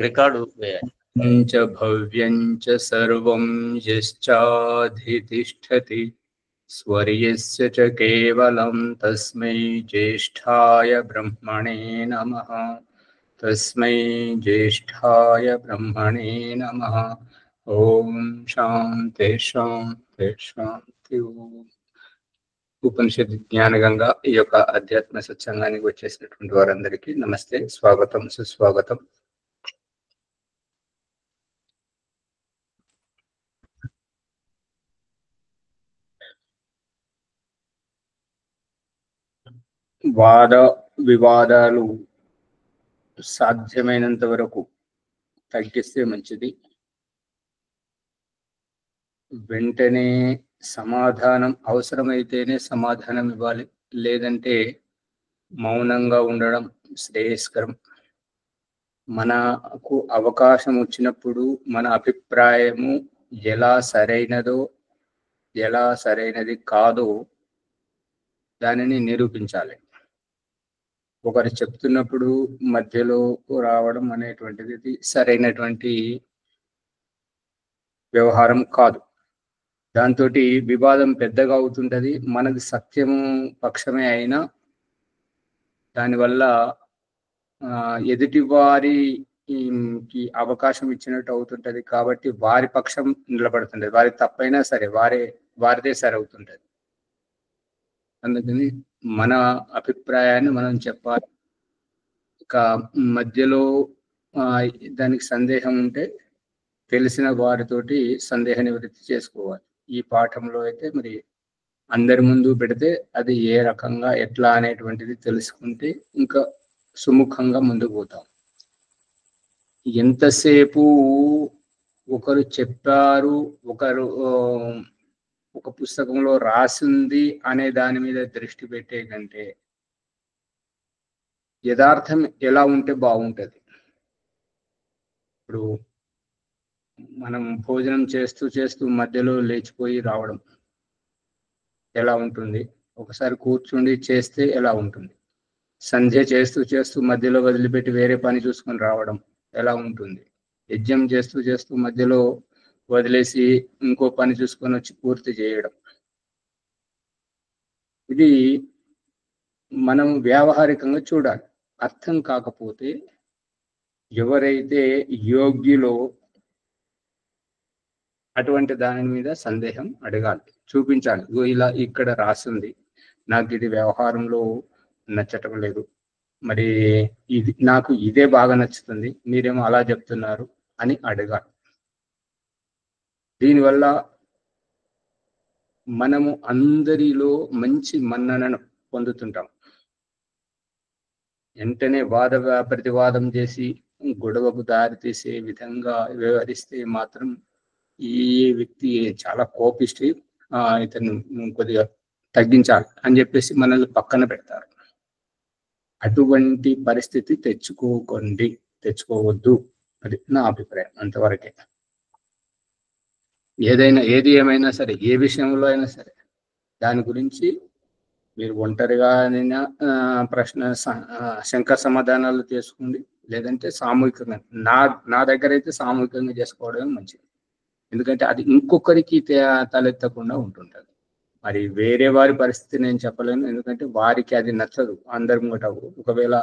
Record వేయాలి. च भव्यं च सर्वं यश्चाधितिष्ठति स्वर्यस्य च केवलं तस्मै ज्येष्ठाय ब्रह्मणे नमः। तस्मै ज्येष्ठाय ब्रह्मणे नमः। ओम शांति शांति शांति। ఉపనిషత్ జ్ఞాన గంగా ఈ యొక్క అధ్యాత్మ సత్సంగానికి వచ్చేసినటువంటి వారందరికీ నమస్తే, స్వాగతం, సుస్వాగతం. వాద వివాదాలు సాధ్యమైనంత వరకు తగ్గిస్తే మంచిది. వెంటనే సమాధానం అవసరమైతేనే సమాధానం ఇవ్వాలి, లేదంటే మౌనంగా ఉండడం శ్రేయస్కరం. మనకు అవకాశం వచ్చినప్పుడు మన అభిప్రాయము ఎలా సరైనదో ఎలా సరైనది కాదో దానిని నిరూపించాలి. ఒకరు చెప్తున్నప్పుడు మధ్యలో రావడం అనేటువంటిది సరైనటువంటి వ్యవహారం కాదు. దాంతో వివాదం పెద్దగా అవుతుంటది. మనది సత్యము పక్షమే అయినా దానివల్ల ఎదుటి వారికి అవకాశం ఇచ్చినట్టు అవుతుంటది. కాబట్టి వారి పక్షం నిలబడుతుంటది. వారి తప్పైనా సరే వారిదే సరి అవుతుంటది. అందుకని మన అభిప్రాయాన్ని మనం చెప్పాలి. ఇక మధ్యలో దానికి సందేహం ఉంటే తెలిసిన వారితోటి సందేహ నివృత్తి చేసుకోవాలి. ఈ పాఠంలో అయితే మరి అందరి ముందు పెడితే అది ఏ రకంగా ఎట్లా అనేటువంటిది తెలుసుకుంటే ఇంకా సుముఖంగా ముందుకు పోతాం. ఎంతసేపు ఒకరు చెప్పారు, ఒకరు ఒక పుస్తకంలో రాసింది అనే దాని మీద దృష్టి పెట్టే కంటే యథార్థం ఎలా ఉంటే బాగుంటది. ఇప్పుడు మనం భోజనం చేస్తూ చేస్తూ మధ్యలో లేచిపోయి రావడం ఎలా ఉంటుంది? ఒకసారి కూర్చుండి చేస్తే ఎలా ఉంటుంది? సంధ్య చేస్తూ చేస్తూ మధ్యలో వదిలిపెట్టి వేరే పని చూసుకొని రావడం ఎలా ఉంటుంది? యజ్ఞం చేస్తూ చేస్తూ మధ్యలో వదిలేసి ఇంకో పని చూసుకొని వచ్చి పూర్తి చేయడం, ఇది మనం వ్యావహారికంగా చూడాలి. అర్థం కాకపోతే ఎవరైతే యోగ్యులో అటువంటి దాని మీద సందేహం అడగాలి, చూపించాలి. ఇలా ఇక్కడ రాసింది, నాకు ఇది వ్యవహారంలో నచ్చటం లేదు, మరి ఇది నాకు ఇదే బాగా నచ్చుతుంది, మీరేమో అలా చెప్తున్నారు అని అడగాలి. దీనివల్ల మనము అందరిలో మంచి మన్ననను పొందుతుంటాం. వెంటనే ప్రతివాదం చేసి గొడవకు దారి తీసే విధంగా వ్యవహరిస్తే మాత్రం ఈ వ్యక్తి చాలా కోపిష్టి, ఇతను కొద్దిగా తగ్గించాలి అని చెప్పేసి మనల్ని పక్కన పెడతారు. అటువంటి పరిస్థితి తెచ్చుకోవద్దు. అది నా అభిప్రాయం. అంతవరకే. ఏది ఏమైనా సరే, ఏ విషయంలో అయినా సరే దాని గురించి మీరు ఒంటరిగా ప్రశ్న శంక సమాధానాలు చేసుకోండి, లేదంటే సామూహికంగా. నా దగ్గర అయితే సామూహికంగా చేసుకోవడమే మంచిది. ఎందుకంటే అది ఇంకొకరికి తలెత్తకుండా ఉంటుంటుంది. మరి వేరే వారి పరిస్థితి నేను చెప్పలేను, ఎందుకంటే వారికి అది నచ్చదు. అందరి ముంగట ఒకవేళ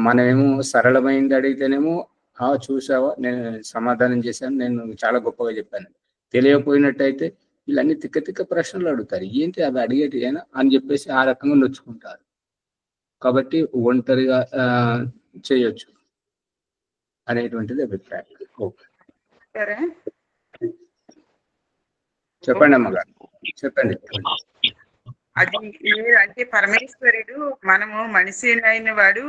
మనమేమో సరళమైంది అడిగితేనేమో చూసావా, నేను సమాధానం చేశాను, నేను చాలా గొప్పగా చెప్పాను. తెలియకపోయినట్టయితే వీళ్ళన్నీ తిక్క ప్రశ్నలు అడుగుతారు, ఏంటి అవి అడిగేటివేనా అని చెప్పేసి ఆ రకంగా నొచ్చుకుంటారు. కాబట్టి ఒంటరిగా చేయొచ్చు అనేటువంటిది అభిప్రాయం. చెప్పండి అమ్మగారు, చెప్పండి. అది అంటే పరమేశ్వరుడు మనము మనిషి అయిన వాడు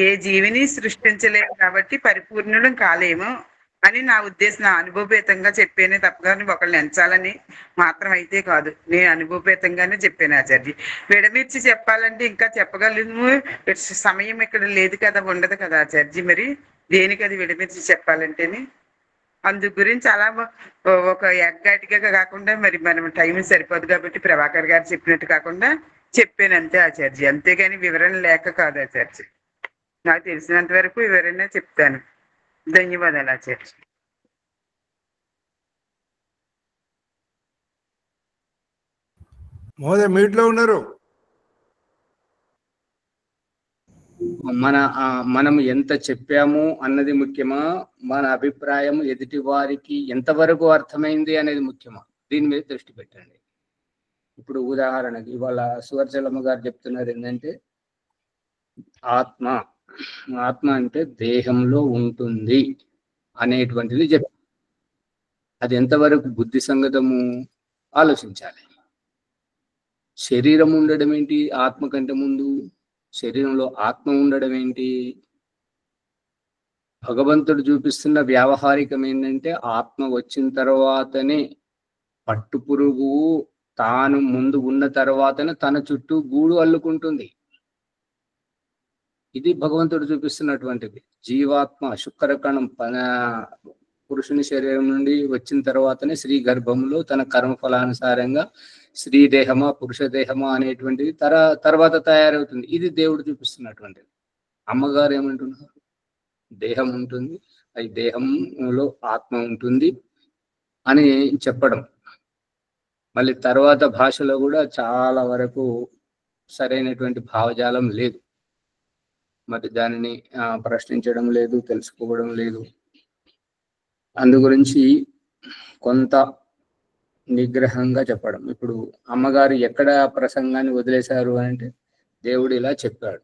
ఏ జీవిని సృష్టించలేము కాబట్టి పరిపూర్ణులం కాలేము అని నా ఉద్దేశం. నా అనుభవపేతంగా చెప్పానే తప్పగానే ఒకళ్ళని ఎంచాలని మాత్రం అయితే కాదు, నేను అనుభవపేతంగానే చెప్పాను ఆచార్య. విడమిర్చి చెప్పాలంటే ఇంకా చెప్పగలను, సమయం ఇక్కడ లేదు కదా, ఉండదు కదా ఆచార్య. మరి దేనికి అది విడమిర్చి చెప్పాలంటేనే అందు గురించి అలా ఒక ఎగ్గాటిగా కాకుండా మరి మనం టైం సరిపోదు కాబట్టి ప్రభాకర్ గారు చెప్పినట్టు కాకుండా చెప్పాను అంతే ఆచార్య. అంతేగాని వివరణ లేక కాదు ఆచార్య. నాకు తెలిసినంత వరకు వివరణ చెప్తాను. ధన్యవాదాలు ఆచార్య. మహోదయ మీట్లో ఉన్నారు. మనం ఎంత చెప్పాము అన్నది ముఖ్యమా, మన అభిప్రాయం ఎదుటి వారికి ఎంతవరకు అర్థమైంది అనేది ముఖ్యమా? దీని మీద దృష్టి పెట్టండి. ఇప్పుడు ఉదాహరణకి ఇవాళ సువర్చలమ్మ గారు చెప్తున్నారు ఏంటంటే ఆత్మ అంటే దేహంలో ఉంటుంది అనేటువంటిది అది ఎంతవరకు బుద్ధి సంగతము ఆలోచించాలి. శరీరం ఉండడం ఏంటి? ఆత్మ కంటే ముందు శరీరంలో ఆత్మ ఉండడం ఏంటి? భగవంతుడు చూపిస్తున్న వ్యావహారికం ఏంటంటే ఆత్మ వచ్చిన తర్వాతనే పట్టుపురుగు తాను ముందు ఉన్న తర్వాతనే తన చుట్టూ గూడు అల్లుకుంటుంది. ఇది భగవంతుడు చూపిస్తున్నటువంటిది. జీవాత్మ శుక్రకణం పురుషుని శరీరం నుండి వచ్చిన తర్వాతనే స్త్రీ గర్భంలో తన కర్మఫలానుసారంగా స్త్రీ దేహమా పురుష దేహమా అనేటువంటిది తర్వాత తయారవుతుంది. ఇది దేవుడు చూపిస్తున్నటువంటిది. అమ్మగారు ఏమంటున్నారు? దేహం ఉంటుంది, అది దేహంలో ఆత్మ ఉంటుంది అని చెప్పడం. మళ్ళీ తర్వాత భాషలో కూడా చాలా వరకు సరైనటువంటి భావజాలం లేదు. మరి దానిని ప్రశ్నించడం లేదు, తెలుసుకోవడం లేదు. అందు గురించి కొంత నిగ్రహంగా చెప్పడం. ఇప్పుడు అమ్మగారు ఎక్కడ ప్రసంగాన్ని వదిలేశారు అంటే దేవుడు ఇలా చెప్పాడు,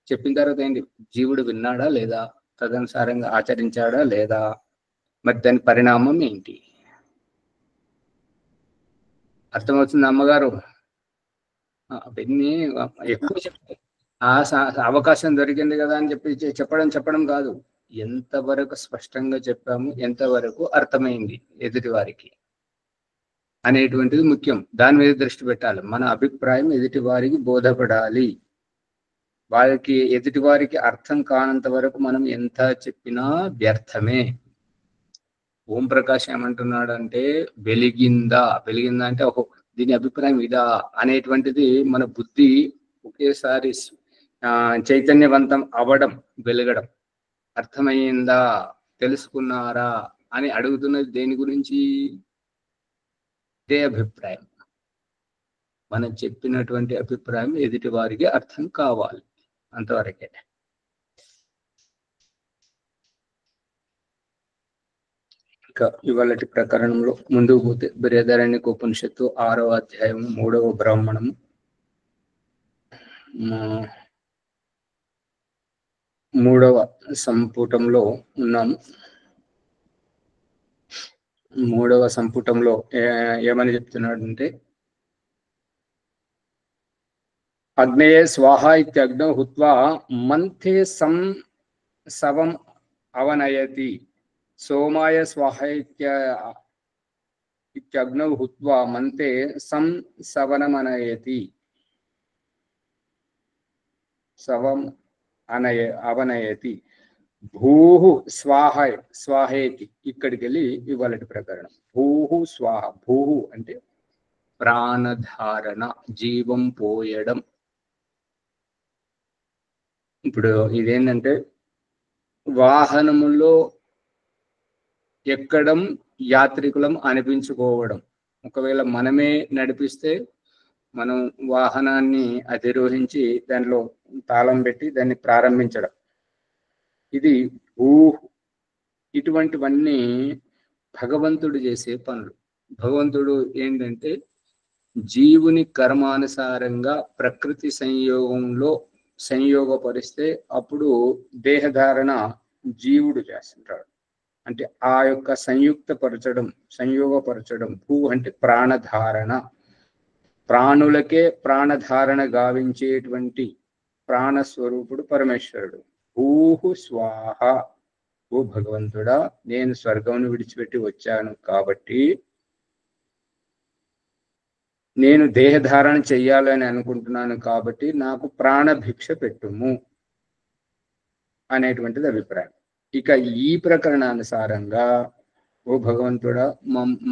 చెప్పిన తర్వాత ఏంటి? జీవుడు విన్నాడా లేదా? తదనుసారంగా ఆచరించాడా లేదా? మరి దాని పరిణామం ఏంటి? అర్థమవుతుంది అమ్మగారు? అవన్నీ ఎక్కువ చెప్తారు. అవకాశం దొరికింది కదా అని చెప్పడం కాదు. ఎంతవరకు స్పష్టంగా చెప్పాము, ఎంతవరకు అర్థమైంది ఎదుటి వారికి అనేటువంటిది ముఖ్యం. దాని మీద దృష్టి పెట్టాలి. మన అభిప్రాయం ఎదుటి వారికి బోధపడాలి. ఎదుటి వారికి అర్థం కానంత వరకు మనం ఎంత చెప్పినా వ్యర్థమే. ఓం ప్రకాష్ ఏమంటున్నాడు అంటే వెలిగిందా అంటే దీని అభిప్రాయం ఇదా అనేటువంటిది మన బుద్ధి ఒకేసారి చైతన్యవంతం అవడం, వెలగడం. అర్థమైందా, తెలుసుకున్నారా అని అడుగుతున్నది దేని గురించి? ఇదే అభిప్రాయం. మనం చెప్పినటువంటి అభిప్రాయం ఎదుటి వారికి అర్థం కావాలి, అంతవరకే. ఇక ఇవాళటి ప్రకరణంలో ముందుకు పోతే బృహదారణ్యక ఉపనిషత్తు 6వ అధ్యాయం 3వ బ్రాహ్మణము 3వ సంపుటంలో ఉన్నాము. 3వ సంపుటంలో ఏమని చెప్తున్నాడంటే అగ్నయే స్వాహ ఇత్యగ్నౌ హుత్వా మంథే సవం అవనయతి సోమాయ స్వాహ ఇత్యగ్నౌ హుత్వా మంతే సవనమనయతి సవం అవనయతి భూహు స్వాహేతి. ఇక్కడికి వెళ్ళి ఇవాళటి ప్రకరణం. భూహు స్వాహ. భూహు అంటే ప్రాణధారణ, జీవం పోయడం. ఇప్పుడు ఇదేంటంటే వాహనములో ఎక్కడం, యాత్రికులం అనిపించుకోవడం. ఒకవేళ మనమే నడిపిస్తే మనం వాహనాన్ని అధిరోహించి దానిలో తాళం పెట్టి దాన్ని ప్రారంభించడం. ఇది ఇటువంటివన్నీ భగవంతుడు చేసే పనులు. భగవంతుడు ఏంటంటే జీవుని కర్మానుసారంగా ప్రకృతి సంయోగపరిస్తే అప్పుడు దేహధారణ జీవుడు చేస్తుంటాడు. అంటే ఆ యొక్క సంయోగపరచడం. భూ అంటే ప్రాణధారణ. ప్రాణులకే ప్రాణధారణ గావించేటువంటి ప్రాణస్వరూపుడు పరమేశ్వరుడు. భూహు స్వాహ. ఓ భగవంతుడా, నేను స్వర్గంను విడిచిపెట్టి వచ్చాను కాబట్టి నేను దేహధారణ చెయ్యాలని అనుకుంటున్నాను కాబట్టి నాకు ప్రాణభిక్ష పెట్టుము అనేటువంటిది అభిప్రాయం. ఇక ఈ ప్రకరణానుసారంగా ఓ భగవంతుడా,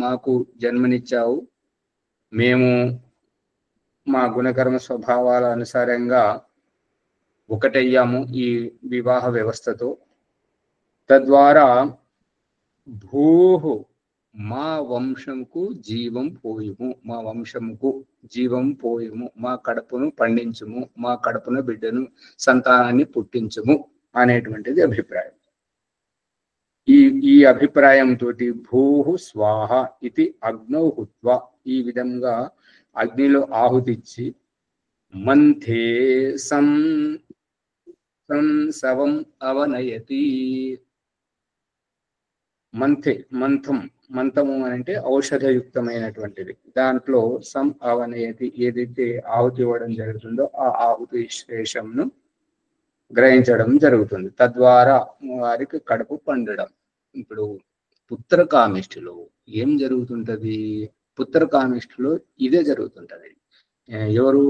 మాకు జన్మనిచ్చావు, మేము మా గుణకర్మ స్వభావాల అనుసారంగా ఒకటయ్యాము ఈ వివాహ వ్యవస్థతో. తద్వారా భూహు మా వంశముకు జీవం పోయుము, మా వంశముకు జీవం పోయుము, మా కడుపును పండించుము, మా కడుపున బిడ్డను సంతానాన్ని పుట్టించుము అనేటువంటిది అభిప్రాయం. ఈ అభిప్రాయంతో భూహు స్వాహ ఇది అగ్నౌ హుత్వ, ఈ విధంగా అగ్నిలో ఆహుతిచ్చి మంథే సంసవం అవనయతి. మంథము అంటే ఔషధయుక్తమైనటువంటిది. దాంట్లో సం అవనయతి, ఏదైతే ఆహుతి ఇవ్వడం జరుగుతుందో ఆ ఆహుతి శేషంను గ్రహించడం జరుగుతుంది. తద్వారా వారికి కడుపు పండడం. ఇప్పుడు పుత్రకామిష్టిలో ఏం జరుగుతుంటది? పుత్రకామిష్టిలో ఇదే జరుగుతుంటది. ఎవరు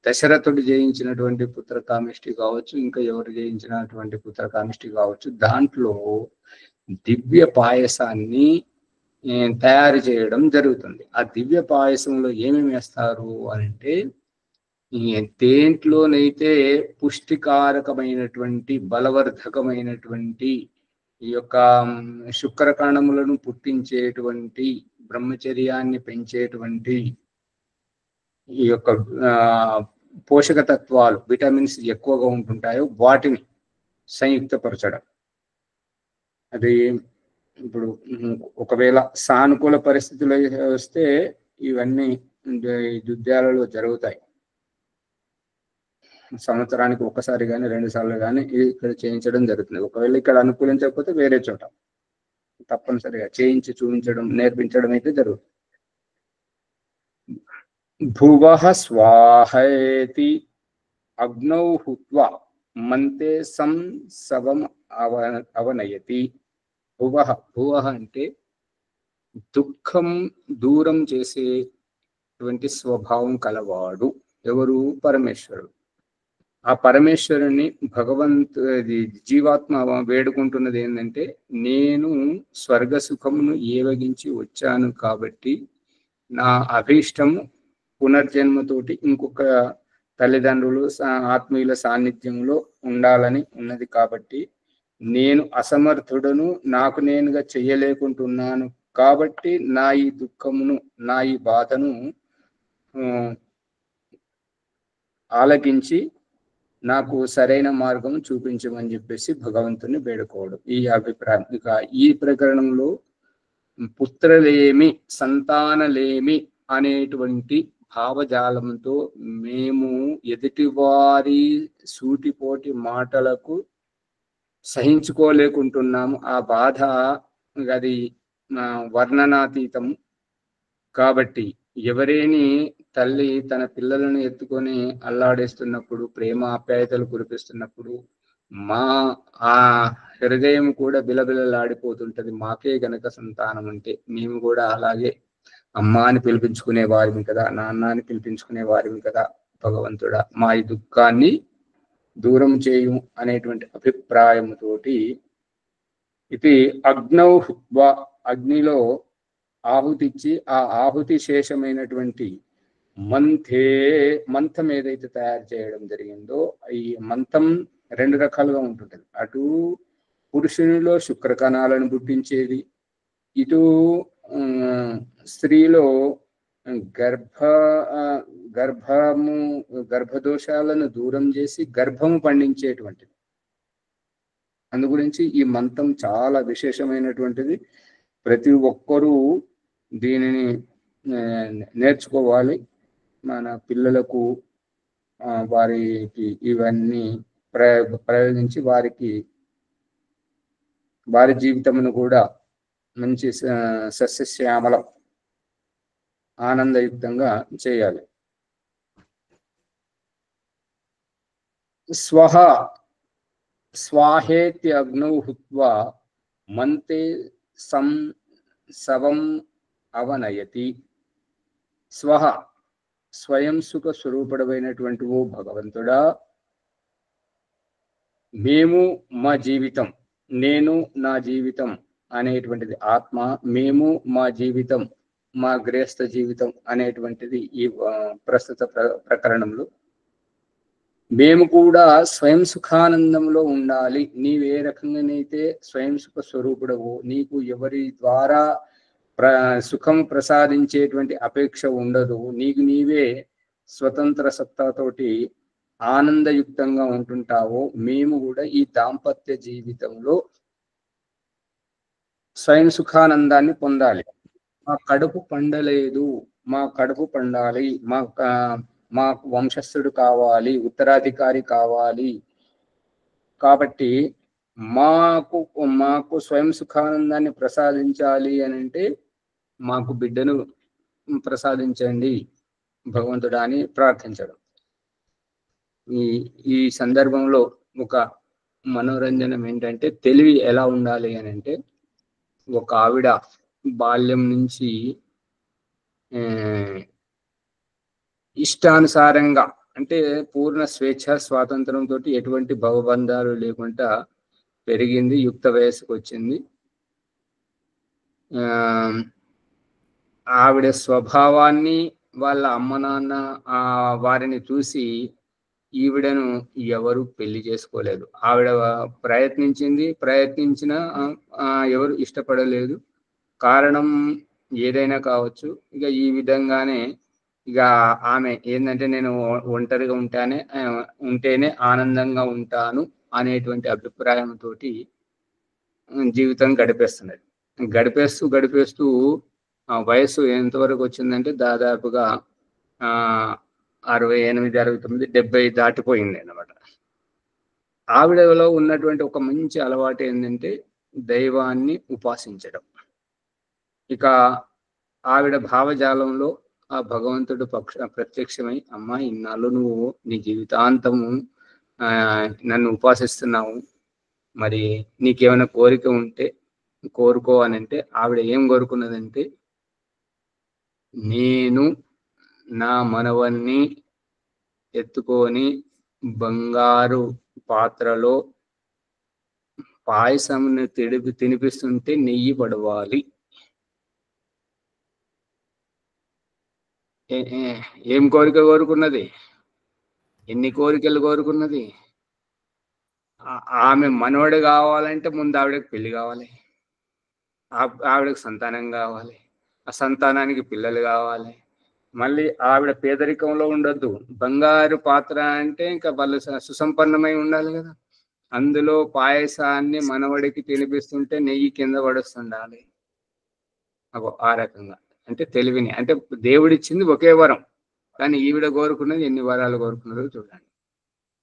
దశరథుడు జయించినటువంటి పుత్రకామిష్టి కావచ్చు, ఇంకా ఎవరు జయించినటువంటి పుత్రకామిష్టి కావచ్చు, దాంట్లో దివ్య పాయసాన్ని తయారు చేయడం జరుగుతుంది. ఆ దివ్య పాయసంలో ఏమేమి వేస్తారు అంటే, దేంట్లోనైతే పుష్టికారకమైనటువంటి బలవర్ధకమైనటువంటి ఈ యొక్క శుక్రకణములను పుట్టించేటువంటి, బ్రహ్మచర్యాన్ని పెంచేటువంటి ఈ యొక్క పోషక తత్వాలు, విటమిన్స్ ఎక్కువగా ఉంటుంటాయో వాటిని సంయుక్తపరచడం. అది ఇప్పుడు ఒకవేళ సానుకూల పరిస్థితులు వస్తే ఇవన్నీ యుద్ధాలలో జరుగుతాయి. సంవత్సరానికి ఒకసారి కానీ 2 సార్లు కానీ ఇక్కడ చేయించడం జరుగుతుంది. ఒకవేళ ఇక్కడ అనుకూలించకపోతే వేరే చోట తప్పనిసరిగా చేయించి చూపించడం, నేర్పించడం అయితే జరుగుతుంది. భువః స్వాహేతి అగ్నౌ హుత్వా మంతే సంసవం అవనయతి. భువః అంటే దుఃఖం దూరం చేసేటువంటి స్వభావం కలవాడు. ఎవరు? పరమేశ్వరుడు. ఆ పరమేశ్వరుని జీవాత్మ వేడుకుంటున్నది ఏంటంటే, నేను స్వర్గ సుఖమును ఏవగించి వచ్చాను కాబట్టి నా అభీష్టము పునర్జన్మతోటి ఇంకొక తల్లిదండ్రులు ఆత్మీయుల సాన్నిధ్యంలో ఉండాలని ఉన్నది కాబట్టి, నేను అసమర్థుడను, నాకు నేనుగా చెయ్యలేకుంటున్నాను కాబట్టి నా ఈ దుఃఖమును, నా ఈ బాధను ఆలకించి నాకు సరైన మార్గం చూపించమని చెప్పేసి భగవంతుని వేడుకోవడం ఈ అభిప్రాయం. ఇక ఈ ప్రకరణంలో పుత్రలేమి, సంతానలేమి అనేటువంటి భావజాలంతో మేము ఎదుటివారి సూటిపోటి మాటలకు సహించుకోలేకుంటున్నాము. ఆ బాధ అది వర్ణనాతీతం కాబట్టి, ఎవరేని తల్లి తన పిల్లలను ఎత్తుకొని అల్లాడేస్తున్నప్పుడు, ప్రేమ ఆప్యాయతలు కురిపిస్తున్నప్పుడు మా ఆ హృదయం కూడా బిలబిలలాడిపోతుంటది. మాకే గనక సంతానం ఉంటే మేము కూడా అలాగే అమ్మ అని పిలిపించుకునే వారిని కదా, నాన్న అని పిలిపించుకునే వారిని కదా, భగవంతుడా మా ఈ దుఃఖాన్ని దూరం చేయు అనేటువంటి అభిప్రాయంతోటి ఇది అగ్నౌ హుత్వా, అగ్నిలో ఆహుతిచ్చి ఆ ఆహుతి శేషమైనటువంటి మంథం ఏదైతే తయారు చేయడం జరిగిందో, ఈ మంథం 2 రకాలుగా ఉంటుంటది. అటు పురుషునిలో శుక్రకణాలను పుట్టించేది, ఇటు స్త్రీలో గర్భదోషాలను దూరం చేసి గర్భము పండించేటువంటిది. అందు గురించి ఈ మంత్రం చాలా విశేషమైనటువంటిది. ప్రతి ఒక్కరూ దీనిని నేర్చుకోవాలి. మన పిల్లలకు వారికి ఇవన్నీ ప్రయోగించి వారి జీవితమును కూడా మంచి సస్యశ్యామలం ఆనందయుక్తంగా చేయాలి. స్వాహేత్య అగ్నౌ హుత్వా మంతే సంసవం అవనయతి. స్వయం సుఖ స్వరూపుడమైనటువంటి ఓ భగవంతుడా, మేము మా జీవితం, నేను నా జీవితం అనేటువంటిది ఆత్మ, మేము మా జీవితం, మా గృహస్థ జీవితం అనేటువంటిది ఈ ప్రస్తుత ప్రకరణంలో మేము కూడా స్వయం సుఖానందంలో ఉండాలి. నీవే రకంగానైతే స్వయం సుఖ స్వరూపుడవు, నీకు ఎవరి ద్వారా సుఖం ప్రసాదించేటువంటి అపేక్ష ఉండదు, నీకు నీవే స్వతంత్ర సత్తాతోటి ఆనందయుక్తంగా ఉంటుంటావో, మేము కూడా ఈ దాంపత్య జీవితంలో స్వయం సుఖానందాన్ని పొందాలి. మా కడుపు పండలేదు, మా కడుపు పండాలి, మాకు వంశస్థుడు కావాలి, ఉత్తరాధికారి కావాలి. కాబట్టి మాకు మాకు స్వయం సుఖానందాన్ని ప్రసాదించాలి అని అంటే మాకు బిడ్డను ప్రసాదించండి భగవంతుడా అని ప్రార్థించడం. ఈ సందర్భంలో ఒక మనోరంజనం ఏంటంటే, తెలివి ఎలా ఉండాలి అని అంటే, ఒక ఆవిడ బాల్యం నుంచి ఇష్టానుసారంగా, అంటే పూర్ణ స్వేచ్ఛ స్వాతంత్రంతో ఎటువంటి భవబంధాలు లేకుండా పెరిగింది, యుక్త వయస్సుకు వచ్చింది. ఆవిడ స్వభావాన్ని వాళ్ళ అమ్మ నాన్న వారిని చూసి ఈవిడను ఎవరు పెళ్లి చేసుకోలేదు. ఆవిడ ప్రయత్నించినా ఎవరు ఇష్టపడలేదు. కారణం ఏదైనా కావచ్చు. ఇక ఈ విధంగానే ఇక ఆమె ఏంటంటే, నేను ఒంటరిగా ఉంటేనే ఆనందంగా ఉంటాను అనేటువంటి అభిప్రాయంతో జీవితం గడిపేస్తూ వయస్సు ఎంతవరకు వచ్చిందంటే దాదాపుగా 68, 69, 70 దాటిపోయింది అన్నమాట. ఆవిడలో ఉన్నటువంటి ఒక మంచి అలవాటు ఏంటంటే దైవాన్ని ఉపాసించడం. ఇక ఆవిడ భావజాలంలో ఆ భగవంతుడు ప్రత్యక్షమై, అమ్మా ఇన్నాళ్ళు నువ్వు నీ జీవితాంతము నన్ను ఉపాసిస్తున్నావు, మరి నీకేమైనా కోరిక ఉంటే కోరుకో అని అంటే, ఆవిడ ఏం కోరుకున్నదంటే, నేను నా మనవన్ని ఎత్తుకొని బంగారు పాత్రలో పాయసంను తినిపిస్తుంటే నెయ్యి పడవాలి. ఏం కోరిక కోరుకున్నది? ఎన్ని కోరికలు కోరుకున్నది? ఆమె మనవడు కావాలంటే ముందు ఆవిడకి పెళ్లి కావాలి, ఆవిడకి సంతానం కావాలి, ఆ సంతానానికి పిల్లలు కావాలి, మళ్ళీ ఆవిడ పేదరికంలో ఉండొద్దు. బంగారు పాత్ర అంటే ఇంకా వాళ్ళు సుసంపన్నమై ఉండాలి కదా. అందులో పాయసాన్ని మనవడికి తినిపిస్తుంటే నెయ్యి కింద పడుస్తుండాలి. ఆ రకంగా అంటే తెలివిని, అంటే దేవుడిచ్చింది ఒకే వరం, కానీ ఈవిడ కోరుకున్నది ఎన్ని వరాలు కోరుకున్నదో చూడండి.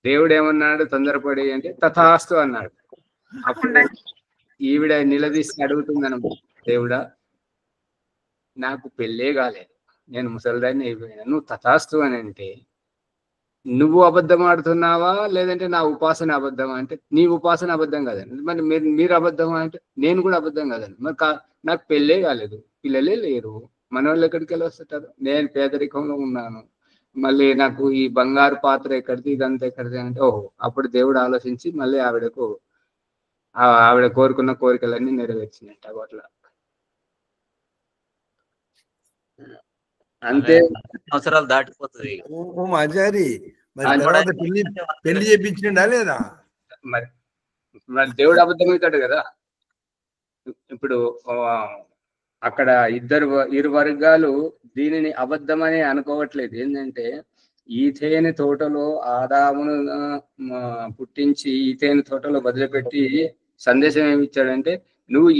దేవుడు ఏమన్నాడు తొందరపడి అంటే, తథాస్తు అన్నాడు. అప్పుడు ఈవిడ నిలదీసి అడుగుతుందన్నమాట, దేవుడా నాకు పెళ్ళే కాలేదు, నేను ముసలిదాన్ని అయిపోయినా, నువ్వు తథాస్తు అని అంటే నువ్వు అబద్ధం ఆడుతున్నావా లేదంటే నా ఉపాసన అబద్ధమా అంటే, నీ ఉపాసన అబద్ధం కాదండి. మరి మీరు అబద్ధమా అంటే, నేను కూడా అబద్ధం కాదండి. మరి నాకు పెళ్ళే కాలేదు, పిల్లలే లేరు, మనోళ్ళు ఎక్కడికి వెళ్ళి వస్తుంటారు, నేను పేదరికంలో ఉన్నాను, మళ్ళీ నాకు ఈ బంగారు పాత్ర ఎక్కడిది, ఇదంతా ఎక్కడిది అంటే, ఓహో అప్పుడు దేవుడు ఆలోచించి మళ్ళీ ఆవిడ కోరుకున్న కోరికలన్నీ నెరవేర్చినట్ట అట్లా. అంతే, సంవత్సరాలు దాటిపోతుంది. ఆచారి పెళ్లి చేపించిండా లేదా? మరి దేవుడు అబద్ధమవుతాడు కదా. ఇప్పుడు అక్కడ ఇరు వర్గాలు దీనిని అబద్ధమని అనుకోవట్లేదు. ఏంటంటే, ఈథేని తోటలో ఆదామును పుట్టించి ఈథేని తోటలో వదిలిపెట్టి సందేశం ఏమి ఇచ్చాడంటే, నువ్వు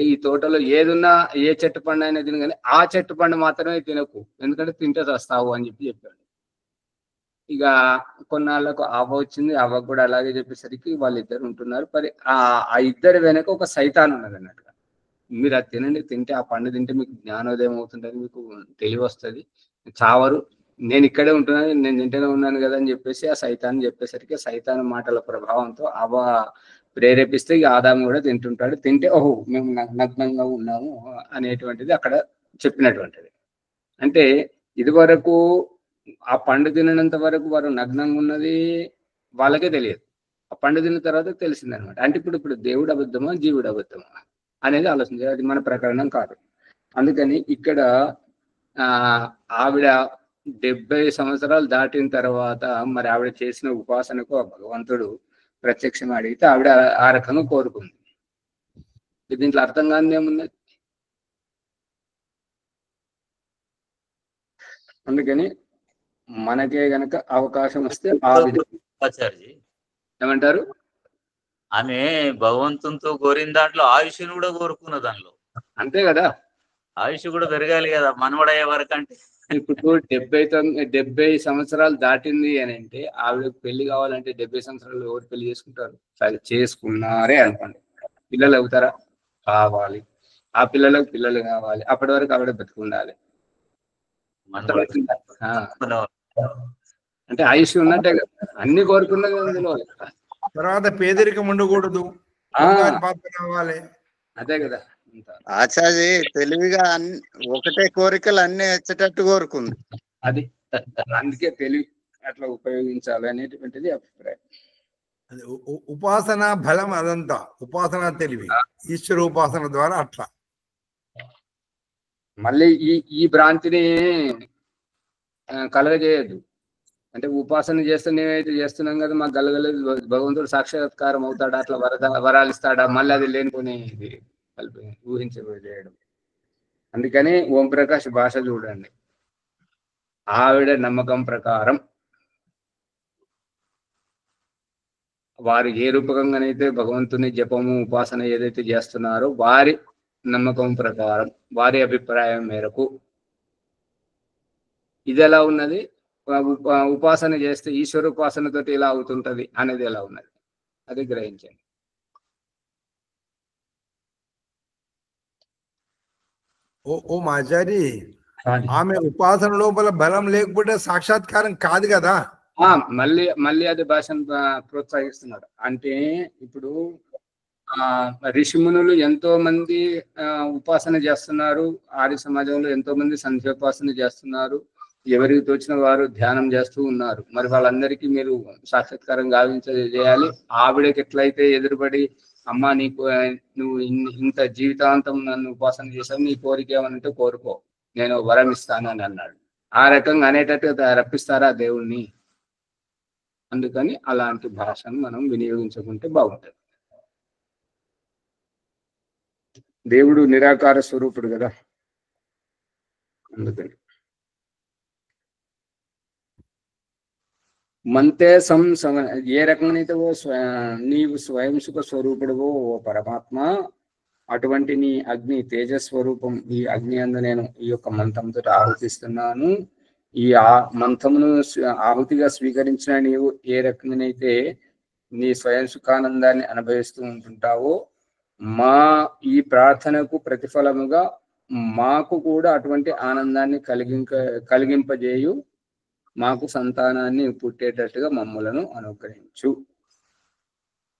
ఈ తోటలో ఏదున్నా, ఏ చెట్టు పండు అయినా తిను, కానీ ఆ చెట్టు పండు మాత్రమే తినకు, ఎందుకంటే తింటే వస్తావు అని చెప్పాడు. ఇక కొన్నాళ్ళకు అవ్వ వచ్చింది, అవ్వ కూడా అలాగే చెప్పేసరికి వాళ్ళిద్దరు ఉంటున్నారు. మరి ఆ ఇద్దరు వెనక ఒక సైతాన్ ఉన్నది అన్నట్టుగా. మీరు అది తినండి, తింటే ఆ పండు తింటే మీకు జ్ఞానోదయం అవుతుంటుంది, మీకు తెలివి వస్తుంది, చావరు, నేను ఇక్కడే ఉంటున్నాను, నేను తింటేనే ఉన్నాను కదా అని చెప్పేసి ఆ సైతాన్ చెప్పేసరికి, సైతాన్ మాటల ప్రభావంతో అవ్వ ప్రేరేపిస్తే ఇక ఆదాము కూడా తింటుంటాడు. తింటే ఓహో మేము నగ్నంగా ఉన్నాము అనేటువంటిది అక్కడ చెప్పినటువంటిది. అంటే ఇదివరకు ఆ పండు తినంత వరకు వారు నగ్నంగా ఉన్నది వాళ్ళకే తెలియదు, ఆ పండు తిన్న తర్వాత తెలిసిందనమాట. అంటే ఇప్పుడు దేవుడు అబద్ధమా జీవుడు అబద్ధమా అనేది ఆలోచించాలి, అది మన ప్రకరణం కాదు. అందుకని ఇక్కడ ఆవిడ 70 సంవత్సరాలు దాటిన తర్వాత మరి ఆవిడ చేసిన ఉపాసనకు ఆ భగవంతుడు ప్రత్యక్షం అడిగితే ఆవిడ ఆ రకంగా కోరుకుంది. దీంట్లో అర్థం కాని ఏమున్నది? అందుకని మనకే గనక అవకాశం వస్తే ఆ విధంగా ఆచార్య ఏమంటారు, ఆమె భగవంతునితో కోరిన దాంట్లో ఆయుష్ను కూడా కోరుకున్న దానిలో. అంతే కదా. ఆయుష్ కూడా పెరగాలి కదా మనవడయ్యే వరకు. అంటే ఇప్పుడు 70 సంవత్సరాలు దాటింది అని అంటే ఆవిడకు పెళ్లి కావాలంటే 70 సంవత్సరాలు ఎవరు పెళ్లి చేసుకుంటారు? సరే చేసుకున్నారే అనుకోండి, పిల్లలు అవుతారా? కావాలి. ఆ పిల్లలకు పిల్లలు కావాలి. అప్పటి వరకు ఆవిడ బతుకుండాలి. అంటే ఆయుష్ ఉన్నట్టే కదా, అన్ని కోరుకున్నది అందులో. తర్వాత పేదరికం ఉండకూడదు, పాత్ర కావాలి. అదే కదా. ఆచార్య తెలివిగా ఒకటే కోరికలు అన్ని వచ్చేటట్టు కోరుకుంది. అది అందుకే తెలివి అట్లా ఉపయోగించాలి అనేటువంటిది అభిప్రాయం. ఉపాసన బలం అదంతా ఉపాసన తెలివి, ఈశ్వర ఉపాసన ద్వారా అట్లా. మళ్ళీ ఈ భ్రాంతిని కలగజేయద్దు. అంటే ఉపాసన చేస్తే నేనైతే చేస్తున్నాం కదా, మాకు కలగలేదు, భగవంతుడు సాక్షాత్కారం అవుతాడా, అట్లా వరాలు ఇస్తాడా, మళ్ళీ అది లేనిపోని ఇది ఊహించడం. అందుకని ఓంప్రకాష్ భాష చూడండి. ఆవిడ నమ్మకం ప్రకారం వారు ఏ రూపకంగానైతే భగవంతుని జపము ఉపాసన ఏదైతే చేస్తున్నారో వారి నమ్మకం ప్రకారం, వారి అభిప్రాయం మేరకు ఇది ఎలా ఉన్నది, ఉపాసన చేస్తే ఈశ్వర ఉపాసనతోటి ఎలా అవుతుంటది అనేది ఎలా ఉన్నది, అది గ్రహించండి. ఓ ఆచారి, ఆమె ఉపాసన లోపల బలం లేకపోతే సాక్షాత్కారం కాదు కదా. మళ్ళీ అది భాషను ప్రోత్సహిస్తున్నాడు. అంటే ఇప్పుడు ఋషిమునులు ఎంతో మంది ఉపాసన చేస్తున్నారు, ఆర్య సమాజంలో ఎంతో మంది సంధ్యోపాసన చేస్తున్నారు, ఎవరికి తోచిన వారు ధ్యానం చేస్తూ ఉన్నారు. మరి వాళ్ళందరికీ మీరు సాక్షాత్కారం చేయాలి. ఆవిడకి ఎట్లయితే ఎదురుపడి అమ్మా నువ్వు ఇంత జీవితాంతం నన్ను ఉపాసన చేశావు, నీ కోరిక ఏమనంటే కోరుకో, నేను వరం ఇస్తానని అన్నాడు. ఆ రకంగా అనేటట్టు రప్పిస్తారా దేవుణ్ణి? అందుకని అలాంటి భాషను మనం వినియోగించుకుంటే బాగుంటుంది. దేవుడు నిరాకార స్వరూపుడు కదా, అందుకని మంతే ఏ రకంగానైతే నీవు స్వయం సుఖ స్వరూపుడువో ఓ పరమాత్మ, అటువంటి నీ అగ్ని తేజస్వరూపం, ఈ అగ్ని అందు నేను ఈ యొక్క మంత్రంతో ఆహుతిస్తున్నాను. ఈ మంత్రమును ఆహుతిగా స్వీకరించిన నీవు ఏ రకంగానైతే నీ స్వయం సుఖానందాన్ని అనుభవిస్తూ ఉంటుంటావో, మా ఈ ప్రార్థనకు ప్రతిఫలముగా మాకు కూడా అటువంటి ఆనందాన్ని కలిగింపజేయు, మాకు సంతానాన్ని పుట్టేటట్టుగా మమ్ములను అనుగ్రహించు,